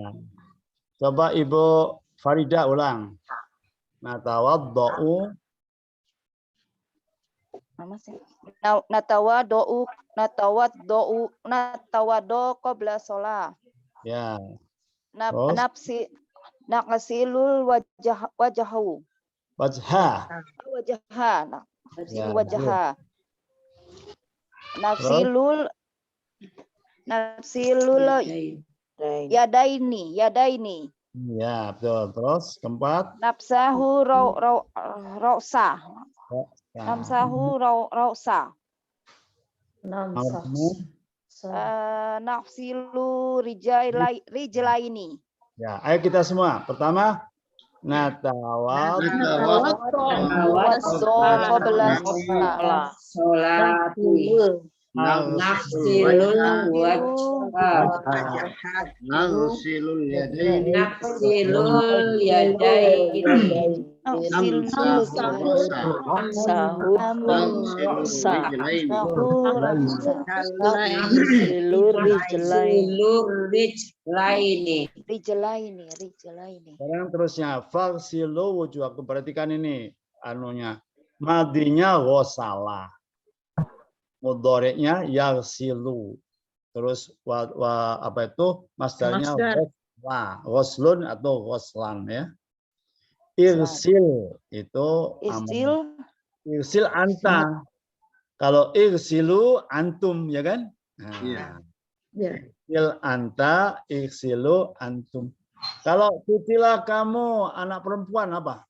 Speaker 1: Coba Ibu Farida ulang. Natawaddo.
Speaker 8: Natawaddo qabla sholah.
Speaker 1: Ya. Terus?
Speaker 8: Naqsilul wajahu.
Speaker 1: Wajha.
Speaker 8: Naqsilul wajha. Naqsilul yadaini.
Speaker 1: Ya, betul. Terus keempat.
Speaker 8: Nafsahu rausa. Namsahu rausa. Nafsilu rijlaini.
Speaker 1: Ya, ayo kita semua. Pertama, natawaddo
Speaker 7: Sholati. Nafsilul wajah.
Speaker 6: Nagsilul yadaini.
Speaker 7: Nafsilul yadaini. Nafsilur rijlaini.
Speaker 1: Sekarang terusnya faghsilu wujuhakum. Perhatikan ini anunya. Madinya ghasala. Mudhari'nya yaghsilu. Terus apa itu? Masdarnya ghasla. Ghaslun atau ghaslan ya. Irsil itu irsil anta. Kalau irsilu antum ya kan? Nah,
Speaker 6: Iya.
Speaker 1: irsil anta, irsilu antum. Kalau kutilah kamu anak perempuan apa?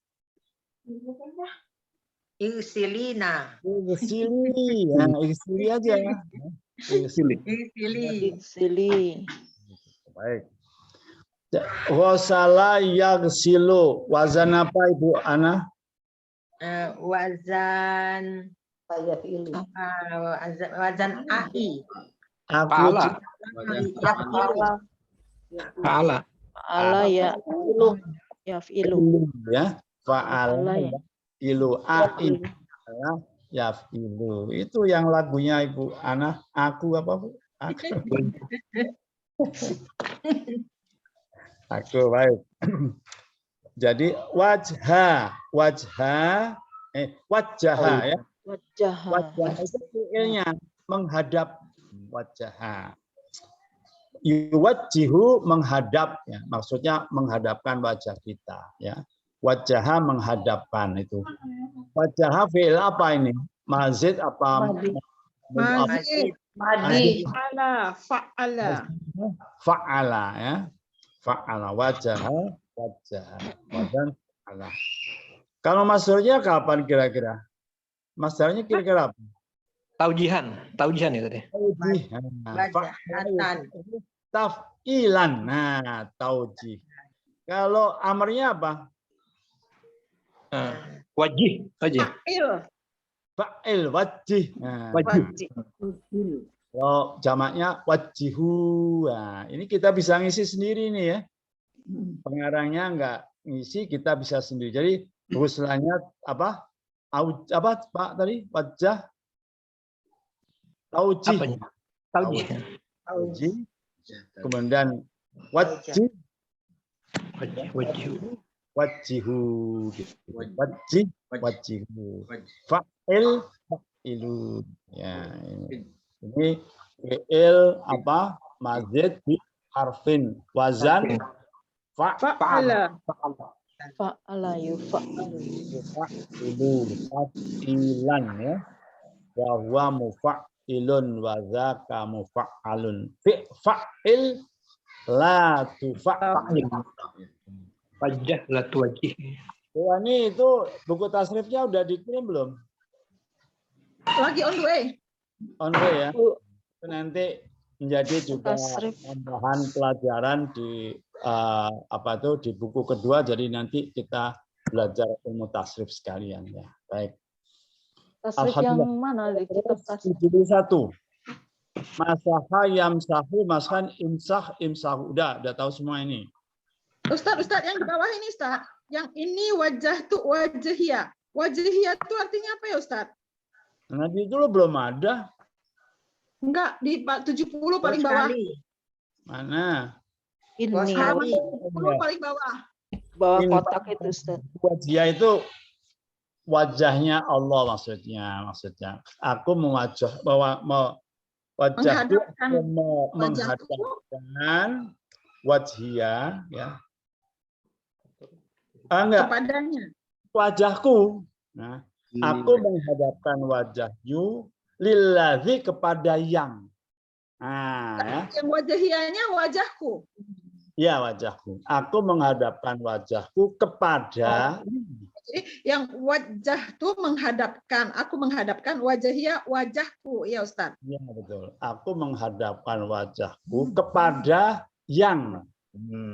Speaker 5: Irsilina.
Speaker 1: Irsili, ya, irsili aja. Irsili.
Speaker 5: Irsili.
Speaker 1: Baik. Ghasala yaghsilu. Wazan apa Ibu Ana?
Speaker 5: Wazan wazan ai.
Speaker 1: Aku
Speaker 9: Pahala.
Speaker 8: ya
Speaker 1: fa'ala ilu ai yafilu. Itu yang lagunya Ibu Ana. Aku apa Bu? Aku baik. Jadi wajah ya. Wajah itu fi'ilnya menghadap wajah. Yuwajjihu menghadap ya. Maksudnya menghadapkan wajah kita ya. Wajah menghadapkan itu. Wajah fi'il apa ini? Mazid apa?
Speaker 2: Mazid.
Speaker 7: Madi.
Speaker 2: Fa'ala.
Speaker 1: Fa'ala ya. Fa'ala wajah. Wajan ala. Kalau masdarnya kapan kira-kira? Masdarnya kira-kira apa?
Speaker 9: Taujihan ya tadi.
Speaker 5: Wajahatan.
Speaker 1: Taf'ilan. Nah, taujih. Kalau amarnya apa?
Speaker 9: Wajih.
Speaker 1: Fa'il wajih. Nah,
Speaker 9: Wajih.
Speaker 1: kalau jamaknya wajihu. Nah, ini kita bisa ngisi sendiri nih ya. Pengarangnya enggak ngisi, kita bisa sendiri. Jadi huslanya apa? Apa Pak tadi? Wajah taujih. Taujih. Kemudian wajih. Wajihu. Wajih. Wajihu. Fa'il. Fa'ilu. Ya, ini fi'il apa? Mazid di harfin. Wazan.
Speaker 2: Fa'ala.
Speaker 8: Fa'ala yufa'alu.
Speaker 1: Fa'ilan ya. Wa huwa mufa'ilun wa dzaka mufa'alun. Fa'il la tufa'il.
Speaker 9: Wajah la tuwajih.
Speaker 1: Wah, ini itu buku tasrifnya udah dikirim belum?
Speaker 2: Lagi on the way.
Speaker 1: On the way ya. Itu nanti menjadi juga tambahan pelajaran di apa itu di buku kedua. Jadi nanti kita belajar ilmu tasrif sekalian ya. Baik.
Speaker 8: Tasrif yang mana di kitab tasrif?
Speaker 1: 71. Masaha yamsahu mashan imsahu. Udah tahu semua ini.
Speaker 2: Ustadz yang di bawah ini Ustadz. Yang ini wajah tuh wajahia. Wajahia itu artinya apa ya Ustadz?
Speaker 1: Nah, di dulu belum ada.
Speaker 2: Enggak, di 70 paling bawah.
Speaker 1: Mana?
Speaker 8: Ini
Speaker 2: Halaman 70 paling bawah.
Speaker 8: bawah
Speaker 1: Ini.
Speaker 8: kotak itu Ustaz.
Speaker 1: Wajah itu wajahnya Allah maksudnya. Aku mewajah wajahku menghadapkan wajhia ya. Enggak.
Speaker 2: Kepadanya.
Speaker 1: Wajahku. Nah, aku menghadapkan wajahku lillazi kepada yang. Nah, ya.
Speaker 2: Yang wajahianya wajahku.
Speaker 1: Ya, wajahku. Aku menghadapkan wajahku kepada.
Speaker 2: Jadi yang wajah tuh menghadapkan. Aku menghadapkan wajahia wajahku. Ya Ustaz.
Speaker 1: Ya, betul. Aku menghadapkan wajahku kepada yang.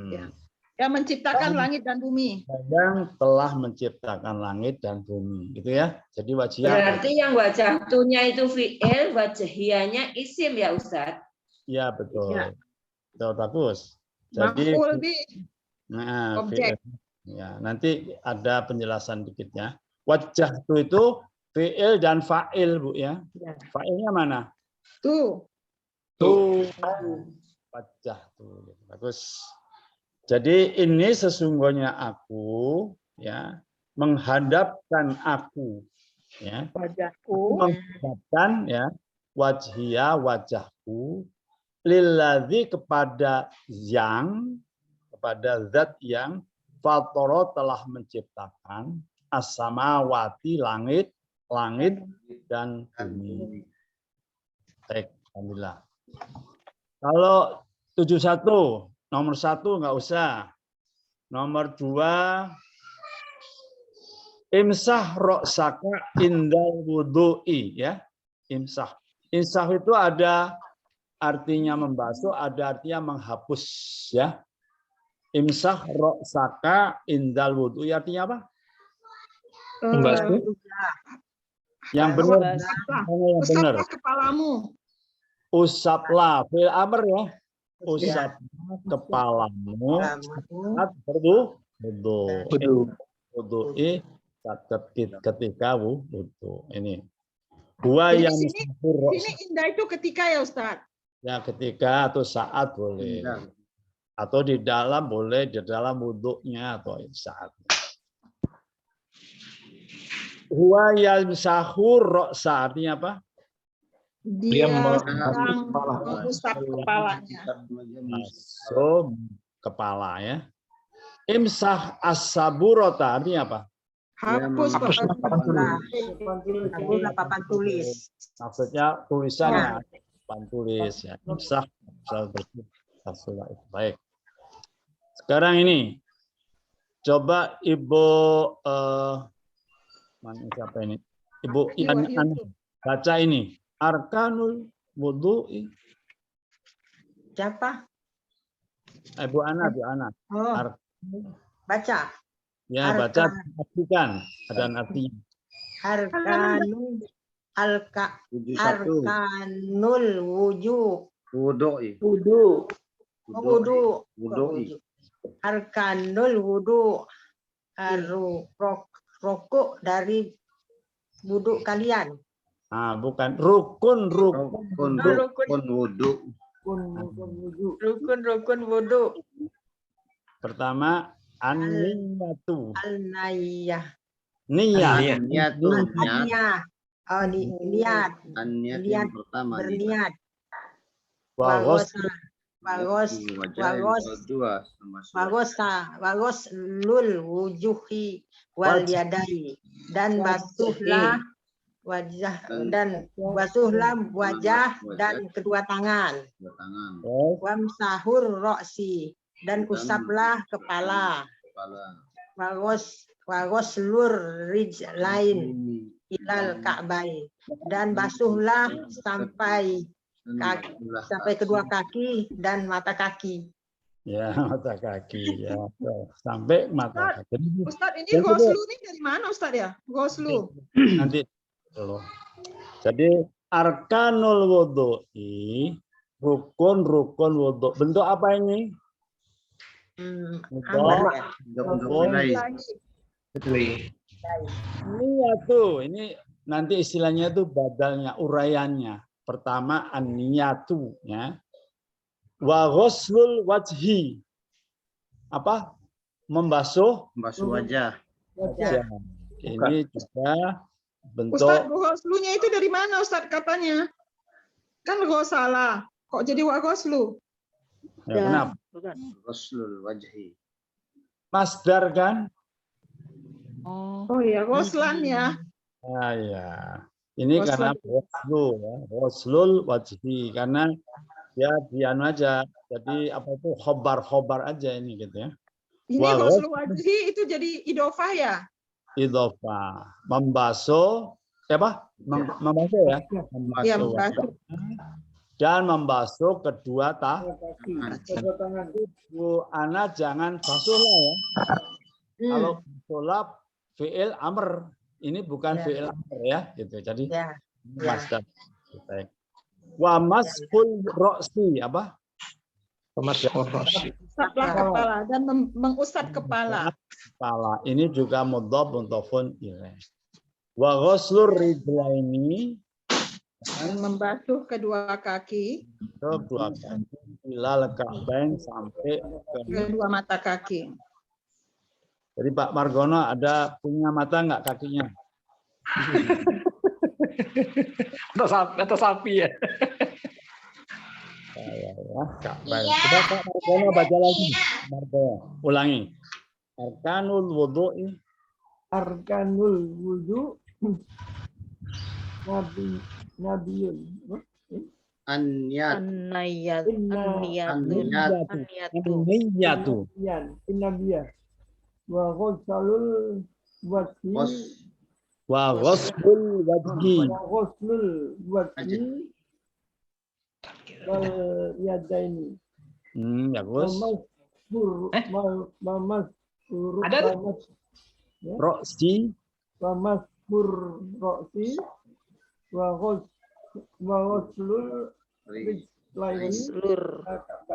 Speaker 2: Ya. Yang menciptakan langit dan bumi.
Speaker 1: Yang telah menciptakan langit dan bumi, gitu ya. Jadi wajhiyah.
Speaker 7: Berarti yang wajah tunya itu fi'il, wajhiyahnya isim ya Ustaz?
Speaker 1: Ya betul.
Speaker 2: Ya.
Speaker 1: Betul, bagus. Jadi
Speaker 2: Maf'ul bi.
Speaker 1: nah,
Speaker 2: Objek.
Speaker 1: ya, nanti ada penjelasan dikitnya. Wajah itu fi'il dan fa'il, Bu ya. Fa'ilnya mana?
Speaker 2: Tuh.
Speaker 1: Tuh. Wajah tuh. Bagus. Jadi ini sesungguhnya aku ya menghadapkan aku ya.
Speaker 2: Wajahku.
Speaker 1: Menghadapkan ya wajhiyah wajahku lilladzi kepada zat yang fatara telah menciptakan as-samawati langit dan bumi. Baik, alhamdulillah. Kalau 71 nomor 1 nggak usah. Nomor 2 imsah ra'saka indal wudu'i ya. Imsah. Imsah itu ada artinya membasuh, ada artinya menghapus ya. Imsah ra'saka indal wudu'i artinya apa?
Speaker 2: Membasuh.
Speaker 1: Yang benar. Yang benar.
Speaker 2: Usaplah kepalamu.
Speaker 1: Usaplah fil amr ya. Usap kepalamu saat berwudu ketika wudu. Ini dua
Speaker 2: Jadi
Speaker 1: yang
Speaker 2: sini indah itu ketika ya Ustaz.
Speaker 1: ya ketika atau saat boleh atau di dalam boleh di dalam wudunya atau saat. Huwa yamsahu ra'sa artinya apa?
Speaker 2: Dia sedang mengusap kepalanya.
Speaker 1: So, kepala ya. Imsah as-saburata artinya apa?
Speaker 2: Hapus
Speaker 5: papan tulis.
Speaker 1: Maksudnya tulisannya papan tulis ya. Imsah bersih. Baik. Sekarang ini coba Ibu mana siapa ini? Ibu Yana baca ini. Arkanul wudu'i.
Speaker 5: Siapa?
Speaker 1: Bu Ana.
Speaker 5: Oh, baca.
Speaker 1: Ya, baca artikan. Ada artinya.
Speaker 5: Arkanul wudu'i. Arkanul wudu rokok dari wudu kalian.
Speaker 1: Ah, bukan rukun wudu.
Speaker 5: Rukun wudu.
Speaker 1: Pertama an-niyatu.
Speaker 5: Al-niyah.
Speaker 1: Niat.
Speaker 5: Oh, niat. Niat
Speaker 6: pertama.
Speaker 5: Berniat.
Speaker 1: Wagos
Speaker 5: lul wujuhi wal yadai dan basuhlah wajah dan basuhlah wajah dan kedua tangan. Wamsahur ro'si dan usaplah kepala. Wagos lur rijlain ilal ka'bain dan basuhlah sampai kedua kaki dan mata kaki.
Speaker 1: Ya, mata kaki ya. Sampai mata kaki.
Speaker 2: Ustaz, ini ghuslu ini dari mana Ustaz ya? Ghuslu.
Speaker 1: Nanti dulu. Jadi arkanul wudu'i, rukun wudu. Bentuk apa ini? Niyatu. Ini nanti istilahnya itu badalnya, uraiannya. Pertama an-niyatu ya. Wa ghuslul wajhi. Apa? Membasuh
Speaker 6: wajah.
Speaker 1: Ini juga bentuk.
Speaker 2: Ustaz, ghuslunya itu dari mana Ustaz katanya? Kan ghusala. Kok jadi wa ghuslu?
Speaker 1: Ya, kenapa?
Speaker 6: Ghuslul wajhi.
Speaker 1: Masdar kan?
Speaker 2: Oh iya, ghuslan ya.
Speaker 1: Ah ya. Ini karena ghuslu ya. Ghuslul wajhi karena ya dianu aja. Jadi apa itu khobar aja ini gitu ya.
Speaker 2: Ini ghuslu wajhi itu jadi idofah ya?
Speaker 1: Idofah. Membasuh apa? Membasuh ya.
Speaker 2: Iya, membasuh.
Speaker 1: dan membasuh kedua
Speaker 9: Kaki. Kedua tangan.
Speaker 1: Bu Ana jangan basuhlah ya. Kalau basuhlah fi'il amr. Ini bukan fi'il amr ya, gitu. Jadi
Speaker 5: Ya.
Speaker 1: masdar. Wa maskul ro'si apa?
Speaker 2: Usaplah kepala dan mengusap kepala.
Speaker 1: Kepala. Ini juga mudhaf mudhafun ilaih. Wa ghuslur rijlaini
Speaker 2: Dan membasuh kedua kaki,
Speaker 1: kedua kaki ilal ka'bain sampai ke.
Speaker 2: kedua mata kaki.
Speaker 1: Jadi Pak Margono ada punya mata nggak kakinya?
Speaker 9: Atau sapi ya.
Speaker 1: Ya, Ka'bain. Coba Pak Margono baca lagi. Margono, ulangi. Arkanul wudu'i
Speaker 9: Arkanul wudu Nabiyun.
Speaker 6: An-niyat.
Speaker 1: Niyatu.
Speaker 9: Innabiyah. Wa ghuslul wajhi.
Speaker 1: Wa ghuslul wajhi.
Speaker 9: Wa ghuslul wajhi. Wal yadaini.
Speaker 1: Bagus.
Speaker 9: Ada
Speaker 1: Ro'si.
Speaker 9: Masbur ro'si wa ghuslul rijlaini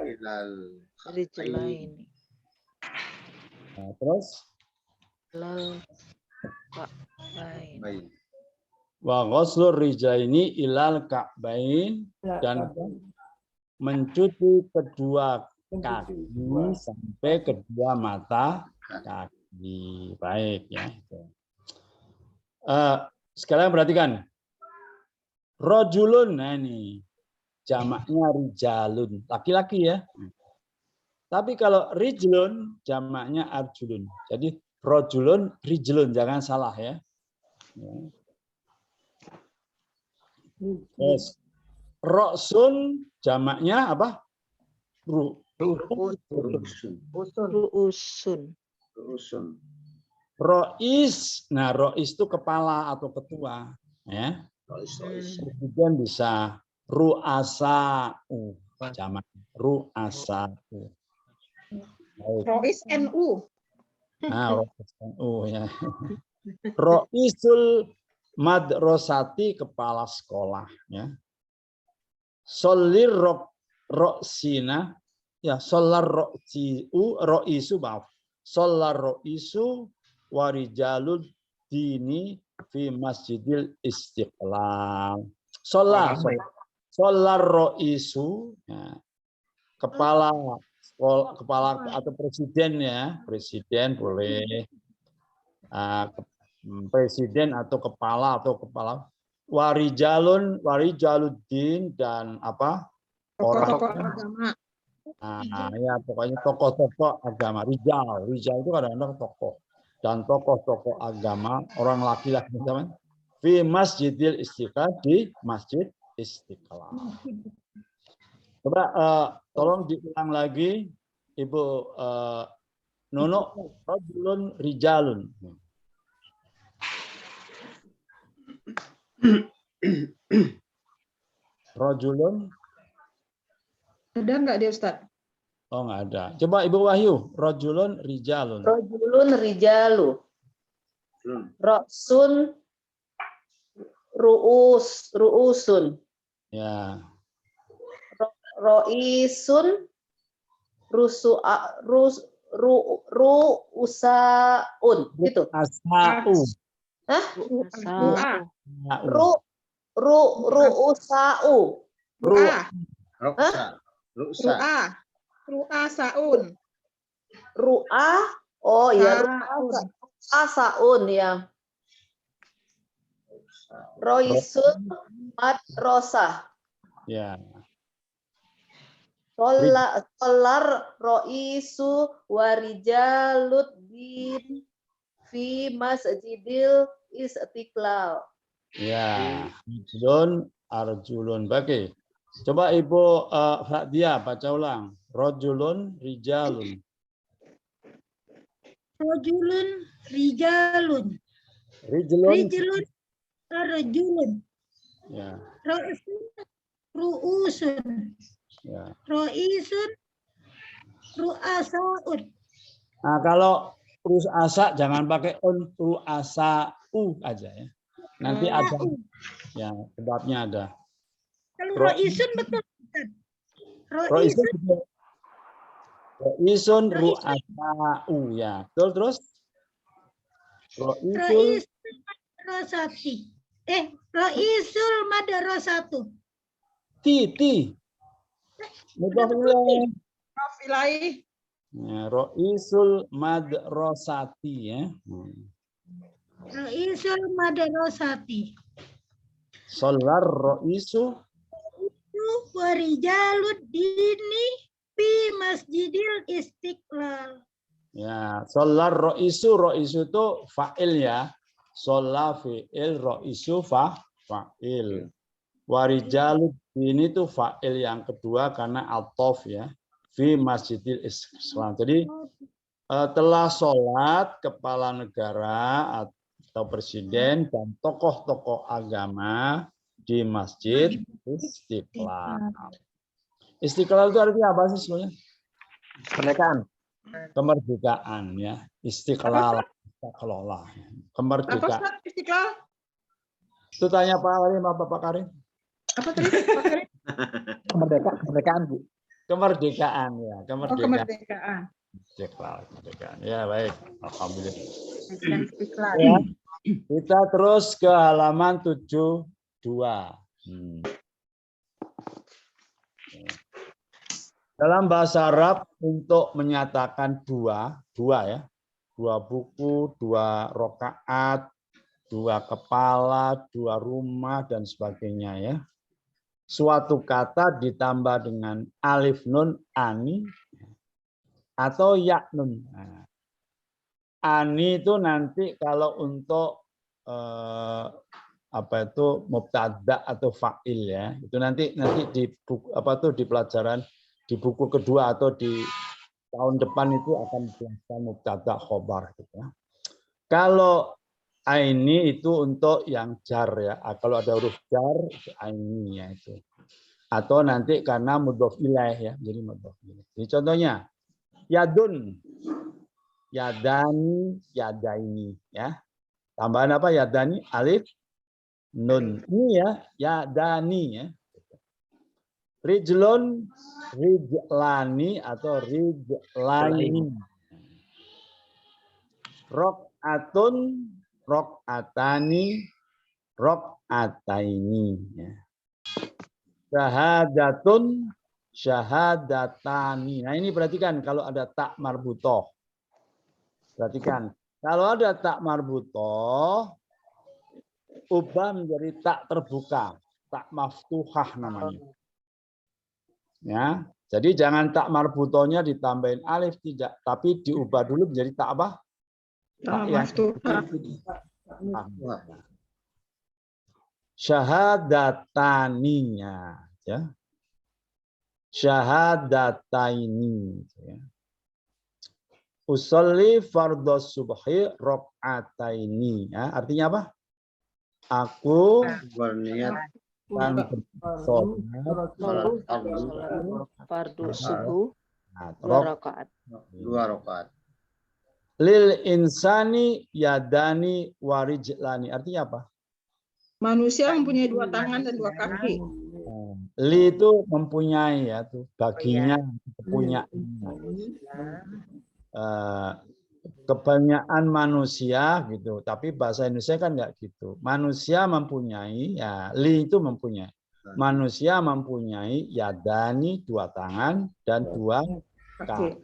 Speaker 6: Ilal
Speaker 8: Rijlaini.
Speaker 1: Nah, terus
Speaker 6: bain.
Speaker 1: wa ghuslur rijlaini ilal ka'bain dan mencuci kedua kaki sampai kedua mata kaki. Baik ya. Sekarang perhatikan. Rojulun, nah ini jamaknya rijalun, laki-laki ya. Tapi kalau rijlun jamaknya arjulun. Jadi rojulun, rijlun, jangan salah ya. Terus roksun jamaknya apa?
Speaker 8: Ru'usun.
Speaker 1: Rois, nah rois itu kepala atau ketua, ya. Kemudian bisa ru'asa'u, jamak ru'asa'u.
Speaker 2: Rois NU.
Speaker 1: Nah, rois NU ya. Roisul madrasati, kepala sekolah, ya. Solir roksina, ya solar roisu, maaf. Solar roisu warijalud dini fi masjidil istiqlal. Solar roisu, ya, kepala sekolah, kepala atau presiden ya, presiden boleh, presiden atau kepala warijaluddin dan apa
Speaker 2: Tokoh-tokoh agama.
Speaker 1: Nah, ya pokoknya tokoh-tokoh agama. Rijal itu kadang-kadang tokoh dan tokoh-tokoh agama, orang laki-laki teman. Fi Masjidil Istiqlal, di Masjid Istiqlal. Coba tolong diulang lagi, Ibu Nono. Rajulun rijalun. Rajulun.
Speaker 2: Ada nggak dia Ustaz?
Speaker 1: Oh, nggak ada. Coba Ibu Wahyu. Rajulun rijalun.
Speaker 4: Rojulun rijalu. Roksun ru'usun.
Speaker 1: Ya.
Speaker 4: Roisun ru'usaun. Gitu.
Speaker 1: Asa'u.
Speaker 4: Hah? Ru'usau.
Speaker 2: Ru'a saun.
Speaker 4: Ru'a. Oh ya, ru'a saun ya. Roisun madrasah.
Speaker 1: Ya.
Speaker 4: Solar roisu warijaluddin fi masjidil istiqlal.
Speaker 1: Ya. Arjulun. Bagi. Coba Ibu Fadia baca ulang. Rajulun rijalun.
Speaker 3: Rajulun rijalun.
Speaker 1: Rijlun.
Speaker 3: Rajulun rajulun.
Speaker 1: Ya.
Speaker 3: ru'usun,
Speaker 1: Ya.
Speaker 3: ro'isun, ru'asaun.
Speaker 1: Nah, kalau ru'asa jangan pakai un, ru'asa'u aja ya. Nanti ada ya sebabnya ada.
Speaker 3: Kalau ro'isun betul.
Speaker 1: Ro'isun
Speaker 3: Ro'isun,
Speaker 1: betul. Ro'isun ru'asa'u ya. Betul terus? Ro'isul
Speaker 3: ro'isun madrasati. Ro'isul madrasatu.
Speaker 1: ti. Mudhaf ilaih.
Speaker 2: Mudhaf ilaih.
Speaker 1: Ya, Ro'isul madrasati ya.
Speaker 3: Ro'isul madrasati.
Speaker 1: Sholar ro'isu
Speaker 3: Warijalud dini fi masjidil istiqlal.
Speaker 1: ya, sholar ro'isu itu fa'il ya. Sholar fi'il ro'isu fa'il. Warijalud dini itu fa'il yang kedua karena atof ya. Fi masjidil istiqlal. Jadi telah sholat kepala negara atau presiden dan tokoh-tokoh agama di Masjid Istiqlal. Istiqlal itu artinya apa sih sebenarnya? Kemerdekaan ya. Istiqlal. Kemerdekaan.
Speaker 2: Apa Ustaz Istiqlal?
Speaker 1: Itu tanya Pak Karim apa Pak Karim?
Speaker 2: Apa tadi Pak Karim?
Speaker 1: Kemerdekaan Bu. Kemerdekaan ya.
Speaker 2: Oh, kemerdekaan.
Speaker 1: Istiqlal. Kemerdekaan. Ya baik. Alhamdulillah.
Speaker 2: Istiqlal.
Speaker 1: Ya. Kita terus ke halaman 72. Dalam bahasa Arab untuk menyatakan dua ya, dua buku, dua rokaat, dua kepala, dua rumah dan sebagainya ya. Suatu kata ditambah dengan alif nun ani atau ya nun. Nah, ani itu nanti kalau untuk apa itu mubtada atau fa'il ya. Itu nanti di buku apa tuh di pelajaran di buku kedua atau di tahun depan itu akan dijelaskan mubtada khobar gitu ya. Kalau aini itu untuk yang jar ya. Kalau ada huruf jar aini ya itu. Atau nanti karena mudhof ilaih ya. Jadi mudhof ilaih. Jadi contohnya yadun, yadani, yadaini ya. Tambahan apa yadani? Alif nun. Ini ya yadani ya. Rijlun, rijlani atau rijlaini. Rok'atun, rok'atani, rok'ataini. Syahadatun, syahadatani. Nah ini perhatikan kalau ada tak marbutoh. Perhatikan. Kalau ada tak marbutoh, ubah menjadi tak terbuka. Tak maftuhah namanya. Ya, jadi jangan tak marbutohnya ditambahin alif tidak, tapi diubah dulu menjadi tak apa? Tak yang syahadataninya, ya. Syahadataini, ya. Usolli fardhos subhi rok'ataini, ya. Artinya apa? Aku
Speaker 6: berniat
Speaker 1: dan
Speaker 8: fardu subuh
Speaker 6: dua rakaat.
Speaker 1: Lil insani yadani warijlani. Artinya apa?
Speaker 2: Manusia mempunyai dua tangan dan dua kaki.
Speaker 1: Li itu mempunyai ya tuh baginya punya. Kebanyakan manusia gitu, tapi bahasa Indonesia kan nggak gitu. Manusia mempunyai ya li itu mempunyai. Manusia mempunyai yadani dua tangan dan dua kaki.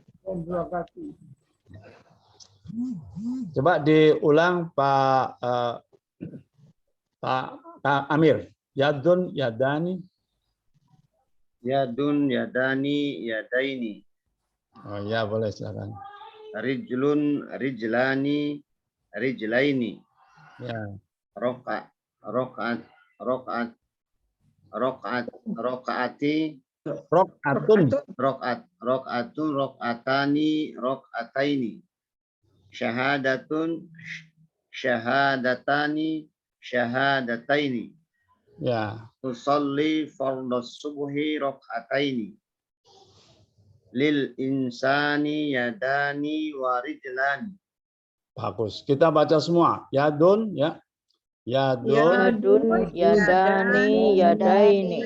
Speaker 1: Coba diulang Pak Amir. Yadun, yadani.
Speaker 6: Yadun, yadani, yadaini.
Speaker 1: Oh ya boleh silakan.
Speaker 6: Rijlun, rijlani, rijlaini.
Speaker 1: Ya.
Speaker 6: Rokaat, rokaat, rokaati.
Speaker 1: Rokatun.
Speaker 6: Rokatun, rokatani, rokataini. Syahadatun, syahadatani, syahadataini.
Speaker 1: Ya.
Speaker 6: Tusalli fardhas subhi raka'ataini. Lil insani yadani wa rijlani.
Speaker 1: Bagus. Kita baca semua. Yadun, ya. Yadun,
Speaker 8: Yadun, yadani, yadaini.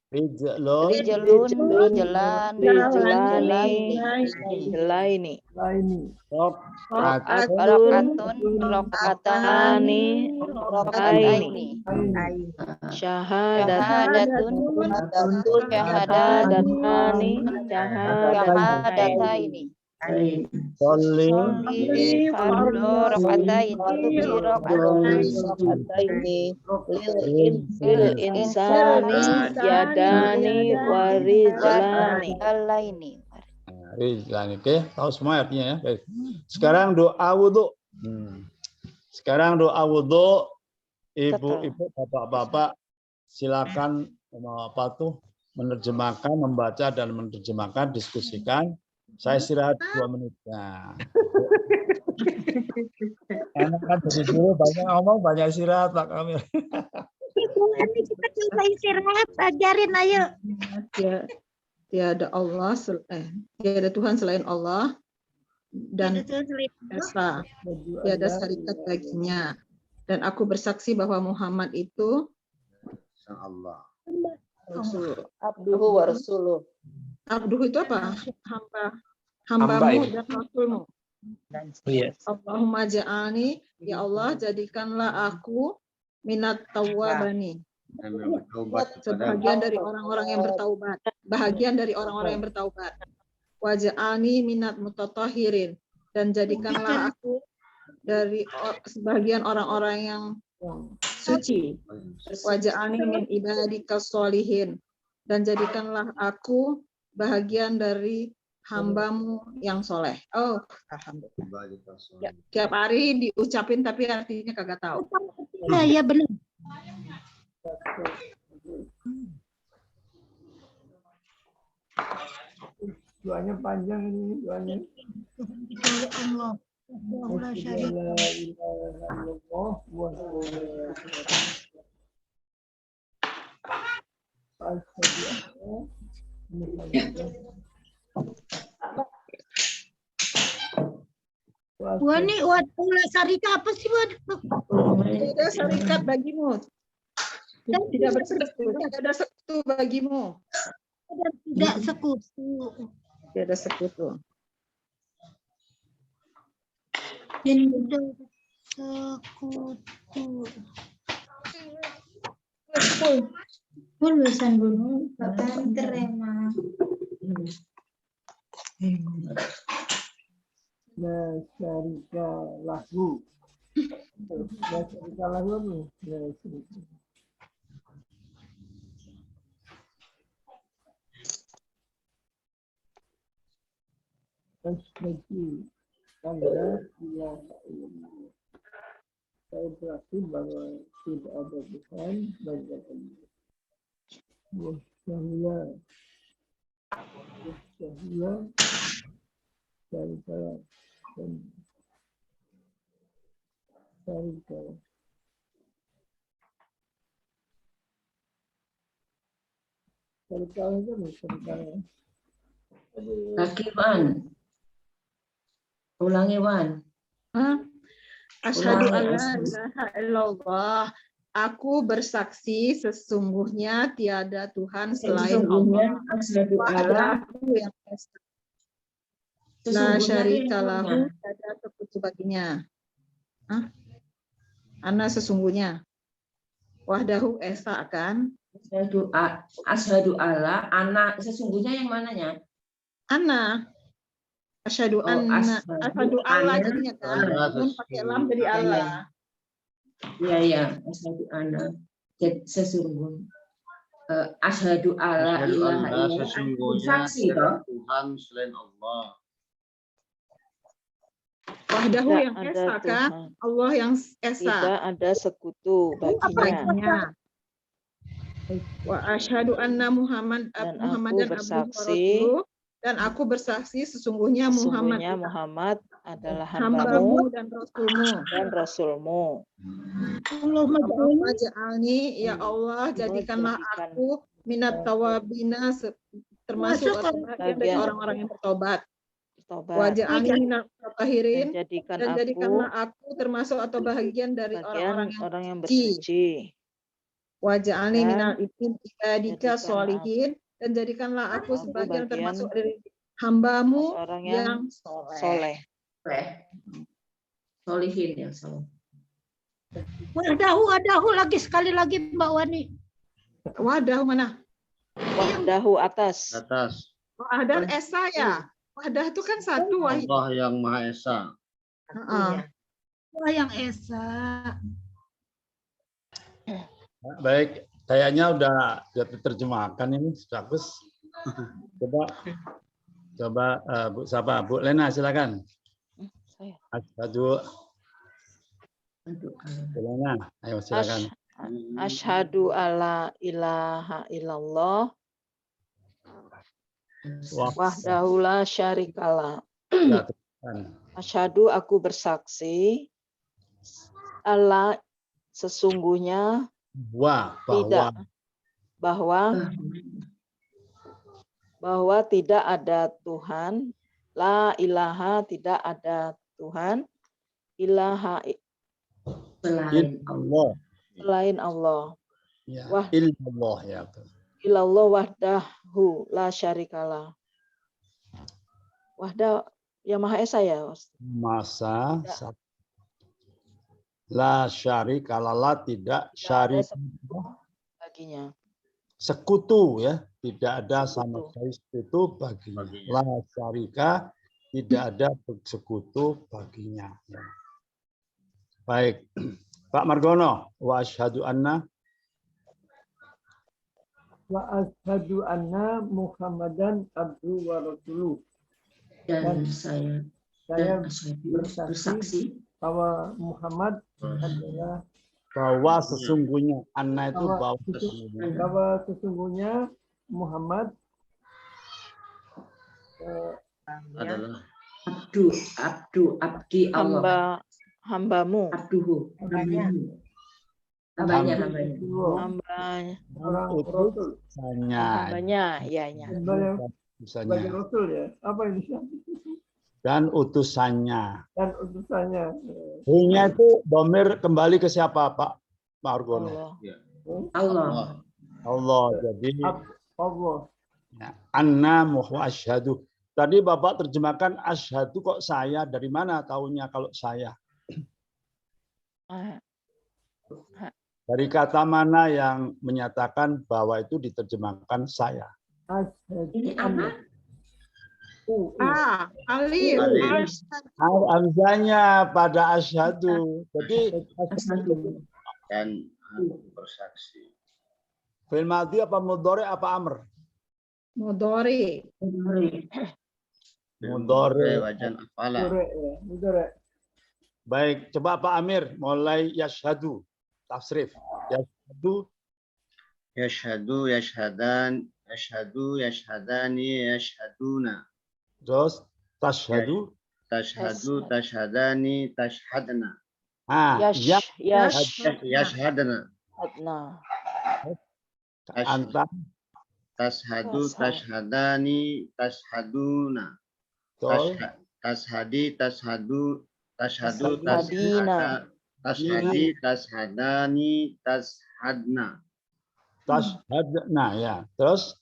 Speaker 1: rijlun,
Speaker 8: Rijlun, rijlani, rijlaini. Rokatun, rokatani, rokaini. Syahadatun, syahadatani, syahadataini.
Speaker 1: Sholli,
Speaker 8: Fardu rokataini, lil insani, yadani, warijlani.
Speaker 1: rijlani. Oke, tahu semua artinya ya. Baik. Sekarang doa wudhu. Sekarang doa wudhu. Ibu-ibu, bapak-bapak, silakan menerjemahkan, membaca dan menerjemahkan, diskusikan. Saya istirahat 2 menit. Nah. Enak kan jadi dulu banyak ngomong, banyak istirahat Pak Kamil.
Speaker 3: Ini kita coba istirahat, ajarin ayo.
Speaker 2: Tiada Allah, tiada Tuhan selain Allah dan esa, tiada syarikat baginya. Dan aku bersaksi bahwa Muhammad itu
Speaker 6: Allah.
Speaker 4: Abduhu wa rasuluh.
Speaker 2: Abduhu itu apa? Hambamu dan rasulmu. Allahumma ja'alni, ya Allah jadikanlah aku minat tawwabani. Sebagian dari orang-orang yang bertaubat. Bahagian dari orang-orang yang bertaubat. Waj'alni minat mutatahirin. Dan jadikanlah aku dari sebagian orang-orang yang suci. Waj'alni min ibadika sholihin. Dan jadikanlah aku bahagian dari hambamu yang soleh. Oh, alhamdulillah. Ya, tiap hari diucapin tapi artinya kagak tahu.
Speaker 3: Ya benar.
Speaker 9: Doanya panjang ini, doanya.
Speaker 3: Allah. Allah syarika. Wah nih, Allah syarika apa sih buat?
Speaker 2: Tidak syarikat bagimu. Tidak bersekutu, tidak ada sekutu bagimu.
Speaker 3: Tidak sekutu.
Speaker 2: Tidak ada sekutu.
Speaker 3: Tidak sekutu. Lulusan dulu, Bapak terima.
Speaker 9: La syarika lahu. La syarika lahu nih. La syarika. Asyhadu an la ilaha illallah. Saya berarti bahwa tidak ada Tuhan bagi Allah. Wahsyahya syarika dan syarika itu syarika.
Speaker 7: Kaki Wan. Ulangi Wan.
Speaker 2: Asyhadu an la ilaha illallah. Aku bersaksi sesungguhnya tiada Tuhan selain Allah. Wahdahu yang esa. La syarika lahu, tiada sekutu baginya. Ana sesungguhnya. Wahdahu esa kan?
Speaker 7: Asyhadu alla, ana sesungguhnya yang mananya?
Speaker 2: Ana. Asyhadu anna, asyhadu alla jadinya kan? Nun pakai lam jadi Allah.
Speaker 7: Iya, asyhadu anna. Sesungguhnya. Asyhadu alla ilaha illallah.
Speaker 6: Sesungguhnya tidak Tuhan selain Allah.
Speaker 2: Wahdahu yang esa kan? Allah yang esa.
Speaker 8: Tidak ada sekutu baginya.
Speaker 2: Wa asyhadu anna Muhammadan
Speaker 8: Dan
Speaker 2: abduhu
Speaker 8: aku
Speaker 2: wa
Speaker 8: bersaksi
Speaker 2: rasuluh. Dan aku bersaksi sesungguhnya Muhammad
Speaker 8: Sesungguhnya Muhammad adalah
Speaker 2: hambamu
Speaker 8: hambamu
Speaker 2: dan rasulmu.
Speaker 8: dan rasulmu.
Speaker 2: Allahumma ja'alni, ya Allah, jadikanlah aku minat tawabina, termasuk atau bagian dari orang-orang yang bertobat. Waj'alni minat mutahhirin, dan jadikanlah aku termasuk atau bagian dari orang-orang yang bersuci. Waj'alni minal ibadika sholihin, dan jadikanlah aku sebagian termasuk dari hambamu
Speaker 8: orang
Speaker 2: yang
Speaker 8: soleh.
Speaker 7: Solihin yang soleh.
Speaker 3: Wadahu lagi sekali lagi Mbak Wani.
Speaker 2: Wadah mana?
Speaker 8: Wahdahu atas.
Speaker 6: Atas.
Speaker 2: Wadah esa ya. Wadah itu kan satu.
Speaker 6: Allah yang Maha Esa.
Speaker 3: Wah yang Esa.
Speaker 1: Baik, kayaknya udah diterjemahkan ini, bagus. Coba Bu siapa? Bu Lena silakan. Asyhadu. Bu Lena, ayo silakan.
Speaker 8: Asyhadu alla ilaha illallah wahdahu la syarikalah. Asyhadu, aku bersaksi, Allah sesungguhnya bahwa tidak ada Tuhan, la ilaha, tidak ada Tuhan, ilaha selain Allah.
Speaker 1: Ya,
Speaker 8: Wah,
Speaker 1: illallah ya.
Speaker 8: illallah wahdahu la syarikalah. Wahdah yang Maha Esa ya.
Speaker 1: Masa la syarikalah, tidak syarik
Speaker 8: baginya.
Speaker 1: Sekutu ya, tidak ada sama sekali sekutu baginya. La syarika, tidak ada sekutu baginya. Ya. Baik, Pak Margono, wa asyhadu anna
Speaker 9: Muhammadan abdu wa rasuluh.
Speaker 7: Dan saya bersaksi
Speaker 9: bahwa Muhammad adalah
Speaker 1: bahwa sesungguhnya anna itu
Speaker 9: bahwa sesungguhnya Muhammad
Speaker 6: adalah
Speaker 7: abdi Allah.
Speaker 8: Hambamu.
Speaker 7: Abduhu. Hambanya.
Speaker 8: Hambanya, ianya.
Speaker 9: Sebagai Rasul ya. Apa ini?
Speaker 1: Dan utusannya.
Speaker 9: Dan utusannya.
Speaker 1: Hu-nya itu domir kembali ke siapa, Pak Margono?
Speaker 7: Allah.
Speaker 1: Allah. Jadi
Speaker 9: Allah.
Speaker 1: Ya, anna muhu asyhadu. Tadi Bapak terjemahkan asyhadu, kok saya, dari mana tahunya kalau saya? Dari kata mana yang menyatakan bahwa itu diterjemahkan saya?
Speaker 7: Ini apa?
Speaker 2: Alif.
Speaker 1: Hamzanya pada asyhadu. Jadi
Speaker 6: dan aku bersaksi.
Speaker 1: Fi'il madhi apa mudhari apa amr?
Speaker 2: Mudhari.
Speaker 1: Mudhari.
Speaker 6: Wajan afala.
Speaker 1: Baik, coba Pak Amir mulai yashhadu. Tasrif. Yashhadu.
Speaker 6: Yashhadu, yashhadan, yashhadu, yashhadani, yashhaduna.
Speaker 1: Terus tashhadu.
Speaker 6: Tashhadu, tashhadani, tashhadna.
Speaker 8: Yashhadna.
Speaker 6: Yashhadna.
Speaker 1: Anta.
Speaker 6: Tashhadu, tashhadani, tashhaduna. Tashhadi, tashhadu, tashhadu, tashhadi, tashhadani, tashhadna.
Speaker 1: Tashhadna ya. Terus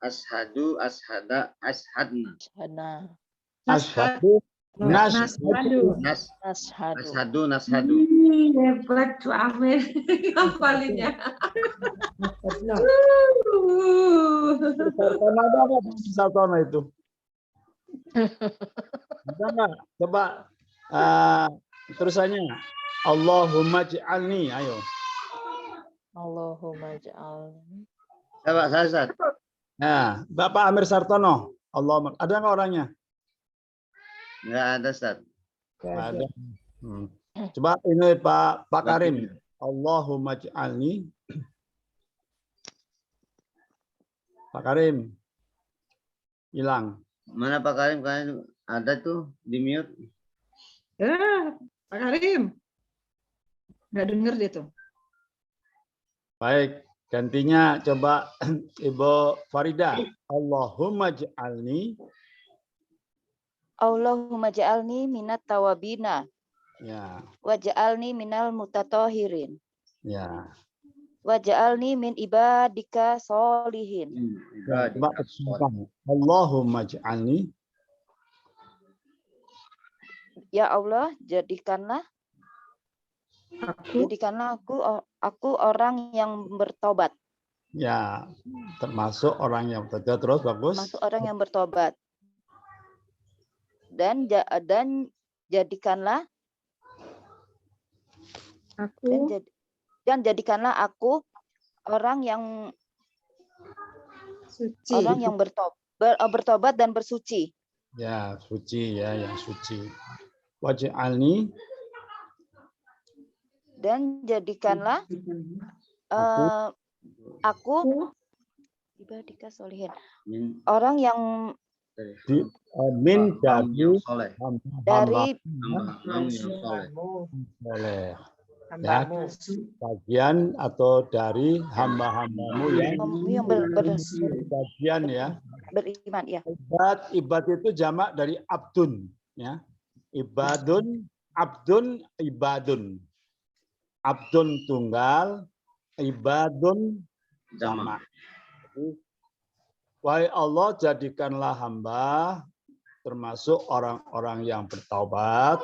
Speaker 6: ashadu, ashada, ashadna.
Speaker 1: Ashhadu.
Speaker 8: Nashhadu.
Speaker 6: Nashhadu.
Speaker 7: Hebat tuh Amir. Hafalinnya.
Speaker 1: Sartono itu. Coba terusannya. Allahumma ij'alni, ayo.
Speaker 8: Allahumma ij'alni.
Speaker 6: Coba saya.
Speaker 1: Nah, Bapak Amir Sartono. Allahumma, ada nggak orangnya?
Speaker 6: Nggak ada, Ustaz.
Speaker 1: Nggak ada. Coba ini Pak Karim. Allahumma ij'alni. Pak Karim. Hilang.
Speaker 6: Mana Pak Karim? Kalian ada tuh di mute.
Speaker 2: Ya, Pak Karim. Nggak denger dia tuh.
Speaker 1: Baik, gantinya coba Ibu Farida. Allahumma ja'alni.
Speaker 8: Allahumma ja'alni minat tawabina.
Speaker 1: Ya,
Speaker 8: Waj'alni minal mutatahirin.
Speaker 1: ya.
Speaker 8: Waj'alni min ibadika solihin.
Speaker 1: Ya, coba ucapkan. Allahumma ja'alni.
Speaker 8: Ya Allah, jadikanlah aku orang yang bertobat.
Speaker 1: Ya, termasuk orang yang bertobat. Terus bagus.
Speaker 8: Termasuk orang yang bertobat. Dan jadikanlah dan jadikanlah aku orang yang
Speaker 2: suci.
Speaker 8: Orang yang bertobat dan bersuci.
Speaker 1: Ya, suci ya, yang suci. Waj'alni,
Speaker 8: Dan jadikanlah aku ibadika solihin. Orang yang
Speaker 1: min dari
Speaker 8: dari
Speaker 1: soleh. Ya, bagian atau dari hamba-hambamu yang bagian ya.
Speaker 8: Beriman ya.
Speaker 1: Ibad itu jamak dari abdun ya. Ibadun, abdun, ibadun. Abdun tunggal, ibadun jamak. Wahai Allah, jadikanlah hamba termasuk orang-orang yang bertaubat.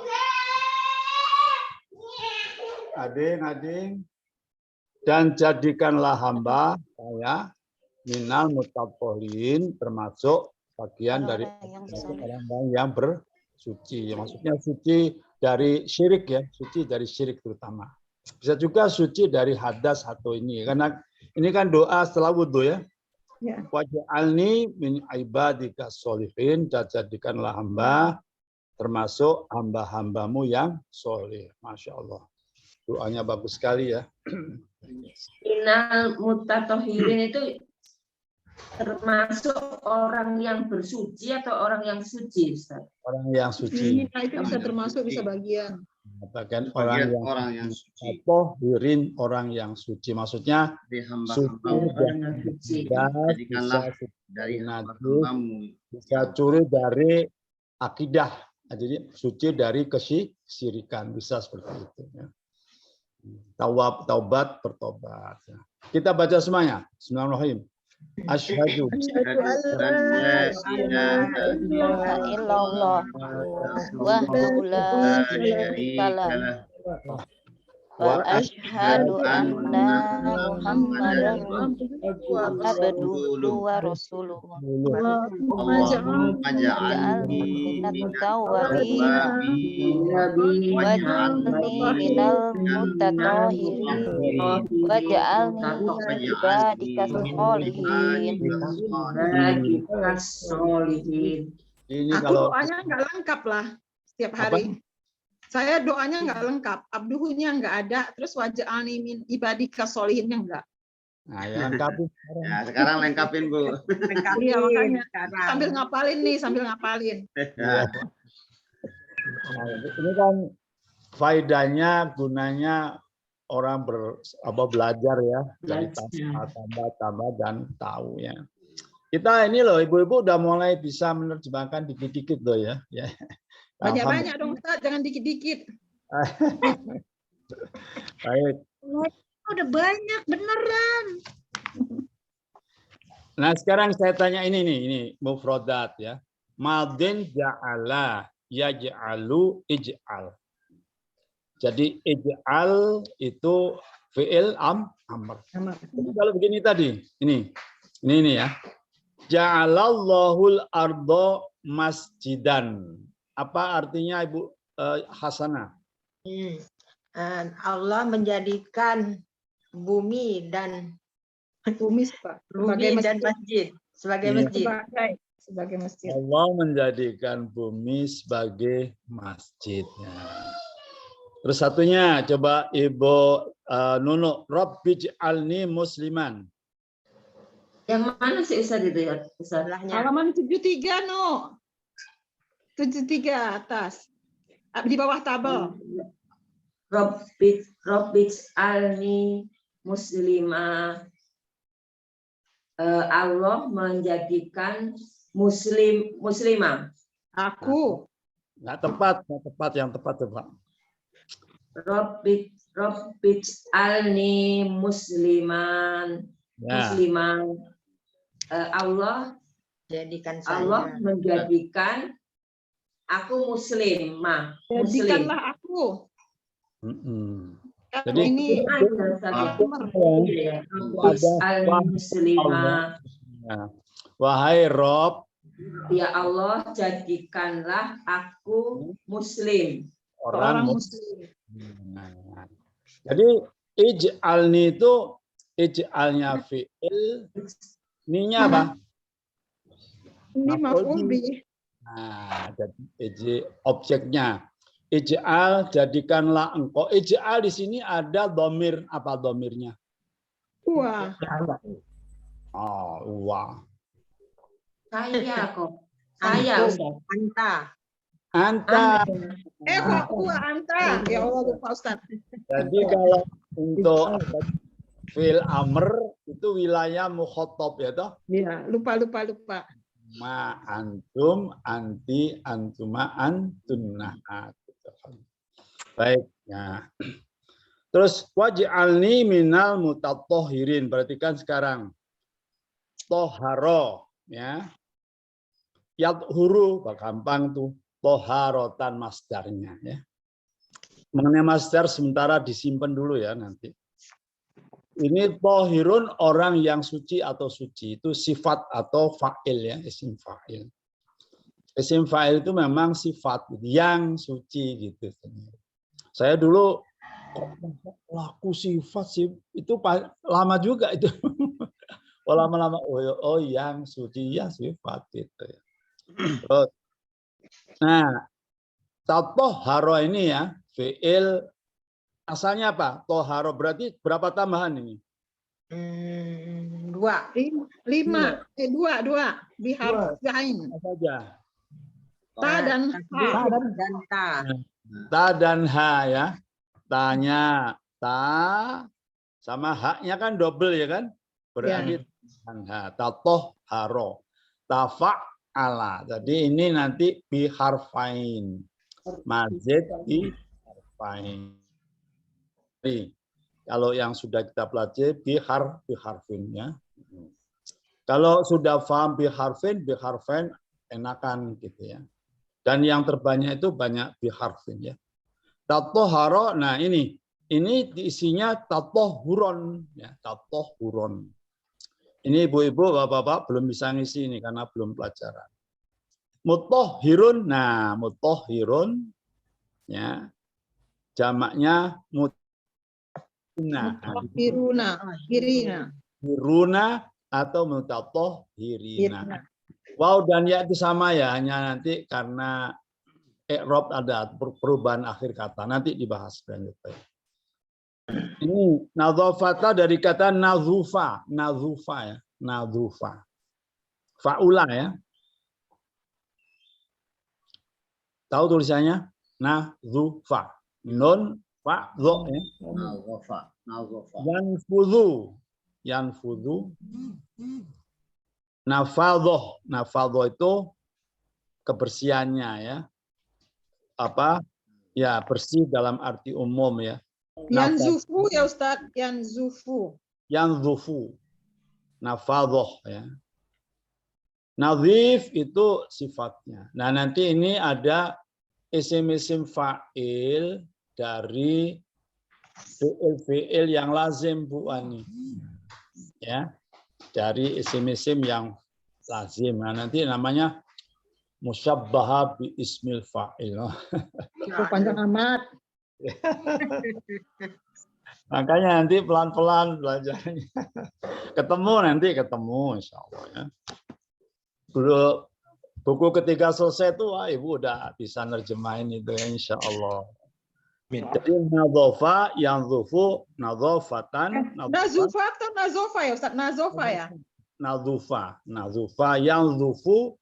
Speaker 1: Ading. Dan jadikanlah hamba saya minal mutaqallin, termasuk bagian dari orang-orang yang bersuci. Maksudnya suci dari syirik ya, suci dari syirik terutama. Bisa juga suci dari hadas atau ini, karena ini kan doa setelah wudhu ya. Waj'alni min ibadika sholihin, jadikanlah hamba termasuk hamba-hambamu yang soleh. Masya Allah. Doanya bagus sekali ya.
Speaker 7: Minal mutatohirin itu termasuk orang yang bersuci atau orang yang suci, Ustaz?
Speaker 1: Orang yang suci.
Speaker 2: Itu bisa termasuk, bisa bagian.
Speaker 1: Bahkan orang yang suci. Tohirin, orang yang suci. Maksudnya suci dari najis, bisa curi dari akidah. Jadi suci dari kesyirikan, bisa seperti itu. Ya. Taubat, bertobat. Kita baca semuanya. Bismillahirrahmanirrahim. Asyhadu
Speaker 8: an la ilaha illallah wahdahu la syarika lah wa asyhadu anna Muhammadan abduhu wa rasuluh.
Speaker 6: Allahumma ja'alni minat tawwabin
Speaker 8: waj'alni minal mutatahirin waj'alni min ibadika sholihin.
Speaker 1: Ini
Speaker 2: aku
Speaker 1: kalau
Speaker 2: doanya nggak lengkap lah setiap hari. Apa? Saya doanya nggak lengkap, abduhunya nggak ada, terus waj'alni min ibadika sholihinnya nggak.
Speaker 1: Nah, ya lengkapin.
Speaker 6: Ya, sekarang lengkapin Bu.
Speaker 2: Iya, makanya sambil ngapalin.
Speaker 1: Ya. Nah, ini kan faedahnya, gunanya orang belajar ya, dari tambah dan tahu ya. Kita ini loh, ibu-ibu udah mulai bisa menerjemahkan dikit-dikit loh ya.
Speaker 2: Banyak-banyak dong Ustaz, jangan dikit-dikit.
Speaker 1: Baik.
Speaker 3: Udah banyak beneran.
Speaker 1: Nah sekarang saya tanya ini mufrodat ya. Madin ja'ala yaj'alu ij'al. Jadi ij'al itu fi'il amr. Kalau begini tadi, ini ya. Ja'alallahul ardo masjidan. Apa artinya Ibu Hasanah?
Speaker 5: Allah menjadikan bumi dan masjid sebagai masjid.
Speaker 2: Sebagai masjid.
Speaker 1: Allah menjadikan bumi sebagai masjid. Terus satunya coba Ibu Nunu, Rabbij'alni musliman.
Speaker 7: Yang mana sih Ustaz itu ya? Ustaz?
Speaker 2: Halaman 73 no. 73 atas. Di bawah tabel.
Speaker 7: Robbit alni muslimah. Allah menjadikan muslimah.
Speaker 2: Aku.
Speaker 1: Nggak tepat, yang tepat coba.
Speaker 7: Robbit alni musliman.
Speaker 1: Ya.
Speaker 7: Muslimah. Allah menjadikan aku muslimah.
Speaker 2: Jadikanlah aku.
Speaker 1: Jadi
Speaker 2: ini
Speaker 7: muslimah.
Speaker 1: Wahai Rob,
Speaker 7: ya Allah, jadikanlah aku muslim.
Speaker 1: Orang muslim. Jadi ij'alni itu ij'alnya fi'il, ninya apa?
Speaker 2: Ini maf'ul bih.
Speaker 1: Nah, jadi objeknya. Ij'al, jadikanlah engkau. Ij'al di sini ada domir. Apa domirnya?
Speaker 2: Wa.
Speaker 1: Oh, wa.
Speaker 7: Saya kok. Saya, Ustaz.
Speaker 1: Anta.
Speaker 2: Kok wa anta? Ya Allah, lupa Ustaz.
Speaker 1: Jadi kalau untuk fil amr itu wilayah mukhotob ya toh?
Speaker 2: Iya, lupa.
Speaker 1: Ma antum, anti, antuma, antunna. Baik. Nah. Terus waj'alni minal mutatahhirin. Perhatikan sekarang. Toharo. Ya. Yadhuru. Gampang tuh. Toharotan masdarnya. Ya. Mengenai masdar sementara disimpan dulu ya nanti. Ini tohirun orang yang suci atau suci. Itu sifat atau fa'il ya. Isim fa'il. Isim fa'il itu memang sifat yang suci gitu. Saya dulu laku sifat sih itu lama juga itu. Lama-lama oh yang suci ya sifat gitu ya. Nah, toharo ini ya fi'il asalnya apa? Toharo berarti berapa tambahan ini?
Speaker 2: 2. 5. 2. Bihar zain.
Speaker 1: Apa saja?
Speaker 2: Ta dan ha.
Speaker 1: Ta dan ha ya. Tanya ta sama haknya kan double ya kan? Berarti dan ha. Tatoh haro. Tafa'ala. Jadi ini nanti biharfain. Mazid bi harfain. Kalau yang sudah kita pelajari biharfin ya. Kalau sudah paham biharfin enakan gitu ya. Dan yang terbanyak itu banyak biharfin ya. Tatoharo, nah ini isinya tatohuron ya, tatohuron. Ini ibu-ibu, bapak-bapak belum bisa ngisi ini karena belum pelajaran. Mutohirun, nah mutohirun ya. Jamaknya Hiruna atau mutatohirina. Wow dan ya itu sama ya, hanya nanti karena i'rab ada perubahan akhir kata. Nanti dibahas selanjutnya. Ini nadzafata dari kata nadzufa, ya, nadzufa. Faula ya. Tahu tulisannya? Nadzufa. Nun fa dho ya. Yanfudhu. Nafadhoh itu kebersihannya ya. Apa? Ya, bersih dalam arti umum ya.
Speaker 2: Yanzufu ya Ustaz, yanzufu.
Speaker 1: Nafadhoh ya. Nadhif itu sifatnya. Nah, nanti ini ada isim-isim fa'il dari fi'il yang lazim Bu Ani. Ya. Dari isim-isim yang lazim. Nah, nanti namanya musyabbaha bi ismil fa'il.
Speaker 2: Itu panjang amat.
Speaker 1: Makanya nanti pelan-pelan belajarnya. Ketemu insya Allah ya. Dulu buku ketiga selesai tuh ibu udah bisa nerjemahin itu ya insya Allah. Jadi nadzofa, yanzufu, nadzofatan.
Speaker 2: Nazufa atau nazofa ya Ustaz? Nazofa ya?
Speaker 1: nadzufa. Nadzufa yang zufu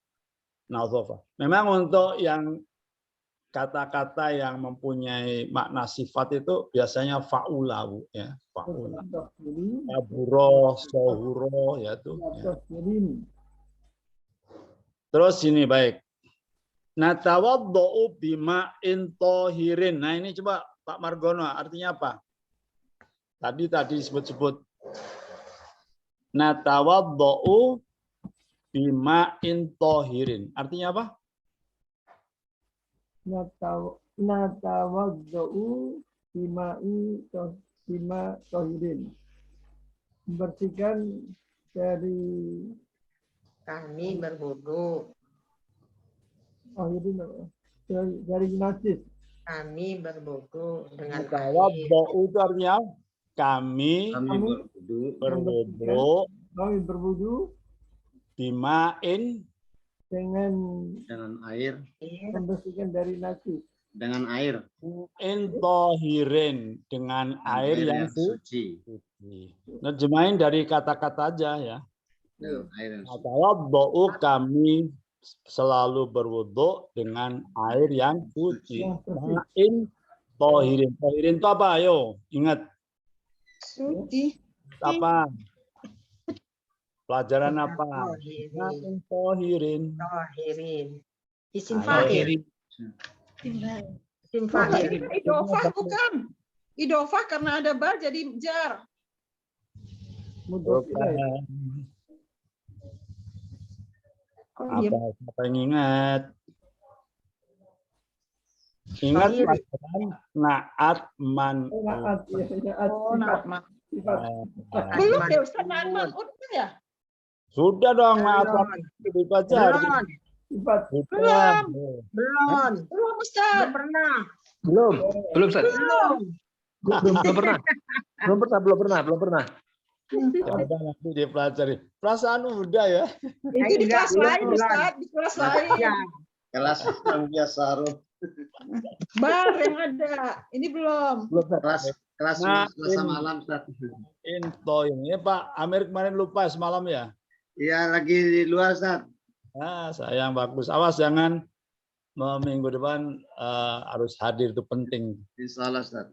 Speaker 1: nadzufa. Memang untuk yang kata-kata yang mempunyai makna sifat itu biasanya faula, Bu, ya. Faula. Kaburo, sohuro, ya itu. Ya. Terus ini baik. Natawaddo'u bima'in tohirin. Nah ini coba Pak Margono, artinya apa? Tadi disebut-sebut. Natawaddo'u bima'in tohirin. Artinya apa?
Speaker 9: Natawaddo'u bima'i tohirin. Membersihkan dari
Speaker 5: Kami berwudu.
Speaker 9: tohirin dari najis.
Speaker 5: Kami berwudu dengan air.
Speaker 1: Natawaddo'u itu artinya kami berwudu bima'in
Speaker 9: dengan
Speaker 6: air,
Speaker 9: membersihkan dari najis.
Speaker 6: dengan air,
Speaker 1: tohirin, dengan air yang suci. Nerjemahin dari kata-kata aja ya.
Speaker 6: Air yang suci.
Speaker 1: Natawaddo'u, kami selalu berwudu dengan air yang suci. Ma'in tohirin. Tohirin itu apa? Ayo, ingat.
Speaker 2: Suci.
Speaker 1: Apa? Pelajaran apa? Ma'in tohirin.
Speaker 5: Tohirin. Isim fa'il. Isim fa'il.
Speaker 2: Idofah bukan. Idofah karena ada ba jadi jar.
Speaker 1: Bukan. Apa? Siapa yang ingat? Ingat pelajaran naat man.
Speaker 9: Naat, ya,
Speaker 2: Oh, naat man. Belum ya Ustaz, naat man'ut ya?
Speaker 1: Sudah dong, naat man dibaca.
Speaker 9: Sifat.
Speaker 5: Belum
Speaker 2: Ustaz.
Speaker 5: pernah.
Speaker 10: Belum Ustaz. Belum pernah.
Speaker 1: Coba nanti dipelajari. Perasaan udah ya.
Speaker 2: Itu di kelas lain Ustaz, di kelas lain.
Speaker 6: Kelas yang biasa, Rum.
Speaker 2: Bar yang ada. Ini belum.
Speaker 6: Kelas Selasa malam, Ustaz.
Speaker 1: Into ini Pak Amir kemarin lupa semalam ya.
Speaker 6: Iya, lagi di luar, Ustaz.
Speaker 1: Nah, sayang, bagus. Awas jangan minggu depan harus hadir, itu penting.
Speaker 6: Insyaallah, Ustaz.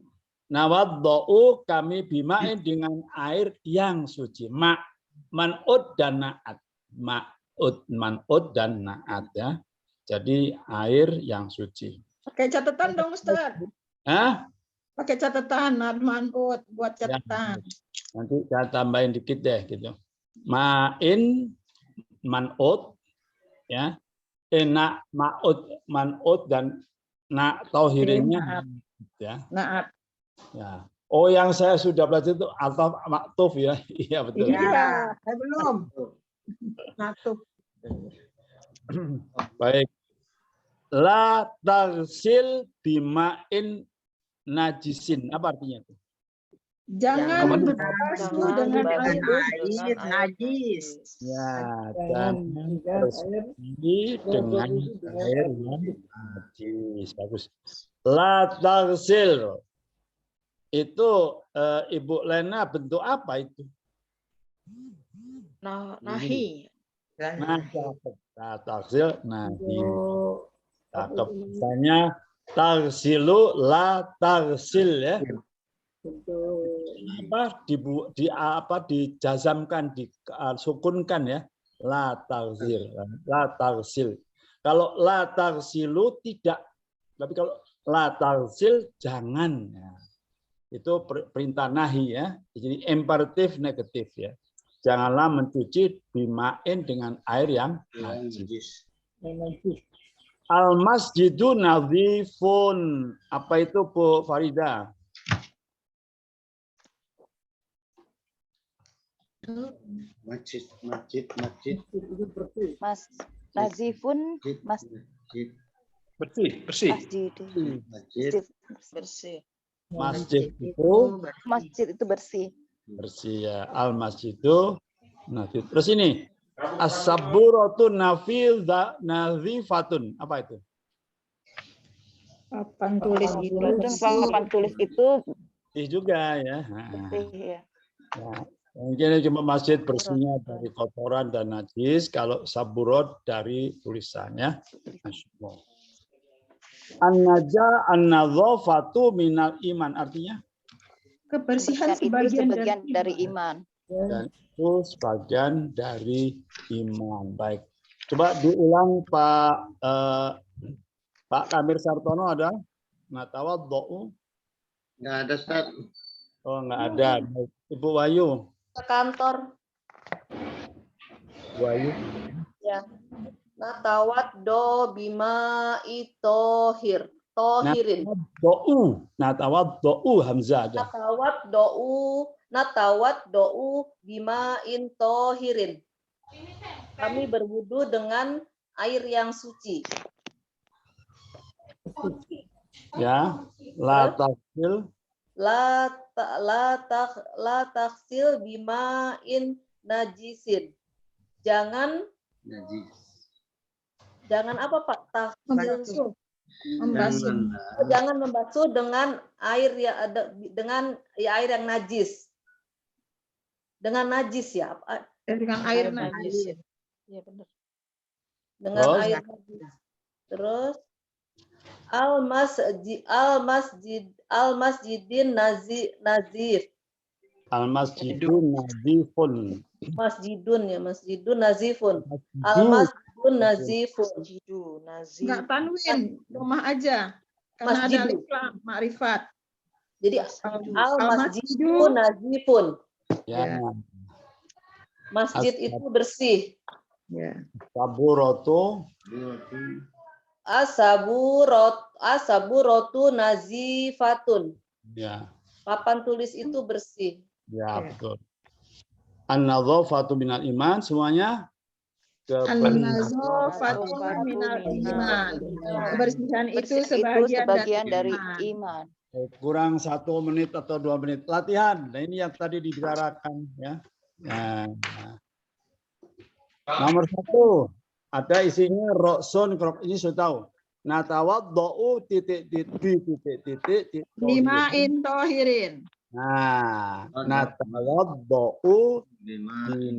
Speaker 1: Nawaddo'u, kami bima'in dengan air yang suci. Man'ud dan na'at. Man'ud dan na'at ya. Jadi air yang suci.
Speaker 2: Pakai catatan dong Ustaz.
Speaker 1: Hah?
Speaker 2: Pakai catatan man'ud buat catatan.
Speaker 1: Ya, nanti saya tambahin dikit deh gitu. Ma'in man'ud ya. Man'ud dan tohirinnya ya.
Speaker 2: Na'at.
Speaker 1: Ya. Oh, yang saya sudah belajar itu ataf maktuf ya. Iya betul.
Speaker 5: Iya, saya belum. Maktuf.
Speaker 1: Baik. La tarsil bima'in najisin. Apa artinya itu?
Speaker 2: Jangan berbasuh dengan air
Speaker 5: najis.
Speaker 1: Ya, jangan bersih dengan air yang najis. Bagus. La tarsil. Itu Ibu Lena bentuk apa itu?
Speaker 8: Nahi.
Speaker 1: Nah, tarsil nahi. Cakep. Misalnya tarsilu la tarsil ya. Apa dijazamkan, disukunkan ya. La tarsil. Kalau la tarsilu tidak. Tapi kalau la tarsil jangan. Ya. Itu perintah nahi ya. Jadi imperatif negatif ya. Janganlah mencuci bima'in dengan air yang najis. Al masjidu nadhifun. Apa itu Bu Farida?
Speaker 6: Masjid.
Speaker 8: Mas nazifun
Speaker 10: Bersih.
Speaker 8: Masjid itu bersih.
Speaker 1: Bersih ya. Al masjidu nadhif. Terus ini as-saburatu nadhifatun. Apa itu?
Speaker 2: Papan tulis itu.
Speaker 8: Papan tulis itu
Speaker 1: bersih juga ya.
Speaker 8: bersih ya.
Speaker 1: Ya. Mungkin cuma masjid bersihnya dari kotoran dan najis. Kalau saburot dari tulisannya. An-naja an-nadzafatu minal iman. Artinya?
Speaker 2: Kebersihan sebagian dari
Speaker 8: iman.
Speaker 1: Dan itu sebagian dari iman. Baik. Coba diulang Pak Kamir Sartono ada? Natawaddo'u?
Speaker 6: Nggak ada, Ustaz.
Speaker 1: Oh, nggak ada. Ibu Wayu.
Speaker 4: Ke kantor.
Speaker 1: Wayu.
Speaker 4: Ya. Natawaddo bima itohir. Tohirin.
Speaker 1: Natawaddo'u hamzah ada.
Speaker 4: Natawaddo'u bima intohirin. Kami berwudu dengan air yang suci.
Speaker 1: Ya, la taksil.
Speaker 4: La taksil bima in najisin. Jangan apa Pak? Taksil.
Speaker 2: Membasuh.
Speaker 4: Jangan membasuh dengan air yang air yang najis. Dengan najis ya.
Speaker 2: Dengan air najis.
Speaker 8: Iya benar.
Speaker 4: Dengan air najis. Terus al-masjidin nazif.
Speaker 1: Al-masjidun nazifun.
Speaker 4: Masjidun nazifun. Al-masjidun nazifun.
Speaker 2: Enggak tanwin, rumah aja. Karena ada alif lam, ma'rifat.
Speaker 4: Jadi al-masjidun nazifun.
Speaker 1: Ya.
Speaker 4: Masjid itu bersih.
Speaker 2: Ya.
Speaker 1: Saburotu.
Speaker 4: Asaburotu nazifatun.
Speaker 1: Ya.
Speaker 4: Papan tulis itu bersih.
Speaker 1: Ya, betul. An-nadzafatu minal iman semuanya.
Speaker 2: An-nadzafatu minal iman. Kebersihan itu sebagian dari iman.
Speaker 1: Kurang 1 menit atau 2 menit latihan. Nah, ini yang tadi dibicarakan ya. Nah. Nomor 1 ada isinya rokson, ini sudah tahu. Natawaddo'u titik
Speaker 2: Bima'in tohirin.
Speaker 1: Nah, natawaddo'u bima'in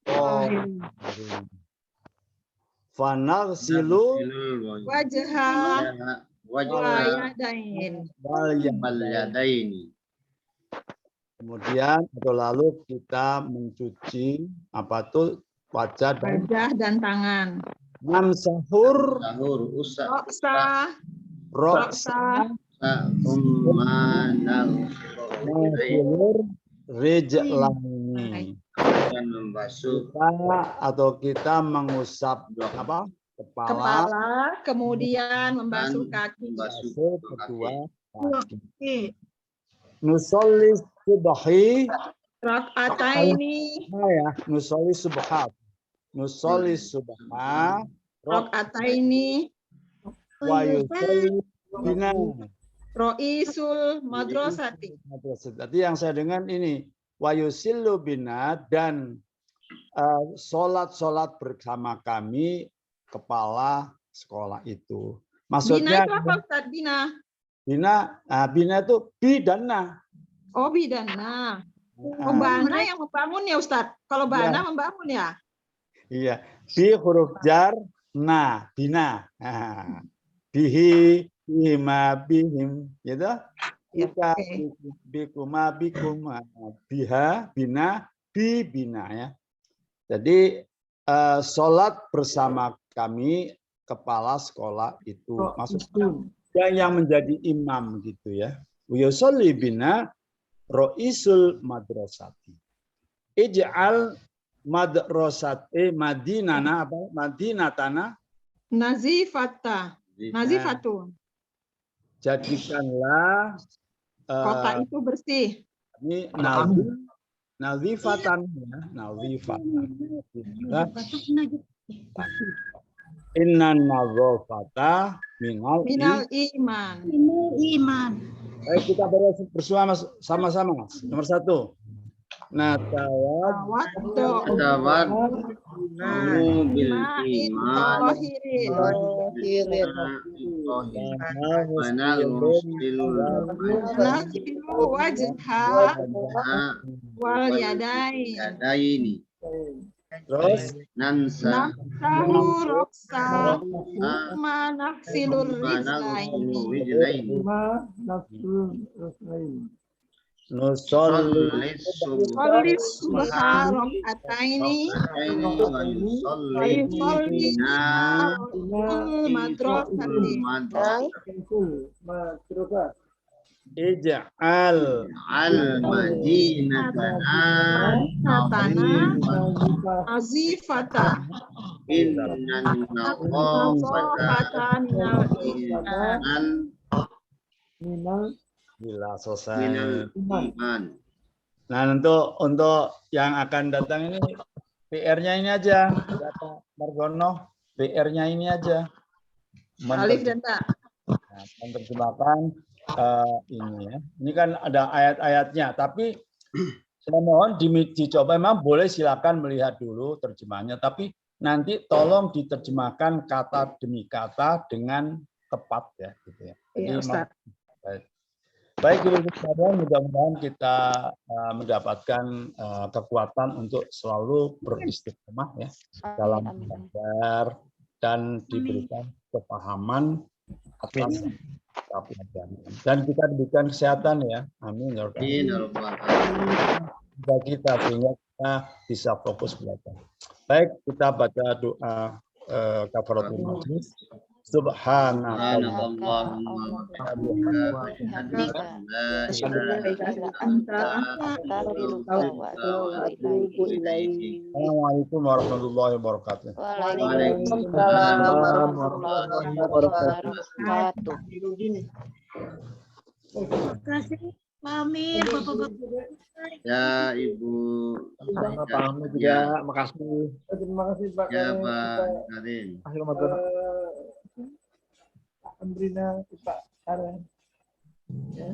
Speaker 1: tohirin. Fanagsilu
Speaker 2: wajah
Speaker 6: yadaini.
Speaker 1: Kemudian atau lalu kita mencuci apa tuh wajah
Speaker 2: dan tangan.
Speaker 1: Namsahur roksa rijlani.
Speaker 6: Dan membasuh
Speaker 1: kita mengusap apa?
Speaker 2: Kepala, kemudian membasuh kaki.
Speaker 1: Kedua kaki. Nusolli subhi
Speaker 2: rakaataini.
Speaker 1: Ya, nusolli subhat. Nusolli subha
Speaker 2: rakaataini.
Speaker 1: Wa yusolli bina.
Speaker 2: Roisul madrasati.
Speaker 1: Tadi yang saya dengar ini wa yusillu bina dan sholat bersama kami kepala sekolah itu. Maksudnya
Speaker 2: Bina itu apa Ustaz?
Speaker 1: Bina itu bidana.
Speaker 2: Oh, bidana. Bana yang membangun ya Ustaz. Kalau bana membangun ya.
Speaker 1: Iya. Bi huruf jar na bina. Bihi bima bihim gitu. Kita bikuma biha bina bi bina ya. Jadi sholat bersama kami kepala sekolah itu maksudnya yang menjadi imam gitu ya. Yusolli bina roisul madrasati. Ij'al madrasati madinana apa? Madinatana
Speaker 2: nazifatun.
Speaker 1: Jadikanlah
Speaker 2: kota itu bersih.
Speaker 1: Ini nazifatan ya, nazifatan. Inna nadzafata minal
Speaker 2: iman.
Speaker 1: Baik, kita bersama sama-sama. Nomor 1. Natawaddo
Speaker 6: bil
Speaker 2: Ma'in
Speaker 6: iman
Speaker 2: tahirin.
Speaker 1: Mana
Speaker 2: Nasilu wajha wal yadain.
Speaker 6: yadaini
Speaker 1: Terus
Speaker 6: nansa
Speaker 2: Nafsahu roksa summa nahsilur rijlaini.
Speaker 6: rijlaini
Speaker 1: nusolli
Speaker 2: Salli subha rokataini wa yusolli rasul madrasatin.
Speaker 1: ij'al
Speaker 6: al madinatana
Speaker 2: Tanah azifata
Speaker 6: innan
Speaker 2: nazafata minal
Speaker 6: iman
Speaker 1: bila selesai.
Speaker 6: minal iman.
Speaker 1: Nah, untuk yang akan datang ini PR-nya ini aja, Bapak Margono, PR-nya ini aja.
Speaker 2: alif dan ta.
Speaker 1: Nah, menerjemahkan ini ya. Ini kan ada ayat-ayatnya, tapi saya mohon dicoba, memang boleh silakan melihat dulu terjemahannya, tapi nanti tolong diterjemahkan kata demi kata dengan tepat ya, gitu ya.
Speaker 2: Iya, Ustaz.
Speaker 1: Baik, Ibu sekalian, mudah-mudahan kita mendapatkan kekuatan untuk selalu beristiqomah ya dalam belajar dan diberikan kepahaman atas pelajaran. Dan kita diberikan kesehatan ya. Amin ya rabbal alamin. Kita sehingga kita bisa fokus belajar. Baik, kita baca doa kafaratul majlis. Assalamualaikum warahmatullahi wabarakatuh.
Speaker 8: Waalaikumsalam warahmatullahi wabarakatuh.
Speaker 3: Terima kasih Pak Amir, Bapak-bapak.
Speaker 6: Ya Ibu.
Speaker 10: Sama Pak Amir juga, makasih.
Speaker 9: Terima kasih Pak
Speaker 6: Ya
Speaker 9: Karim.
Speaker 6: Pak Karin.
Speaker 10: Makasih Ramadan.
Speaker 9: Amrina, Pak Karen. Ya.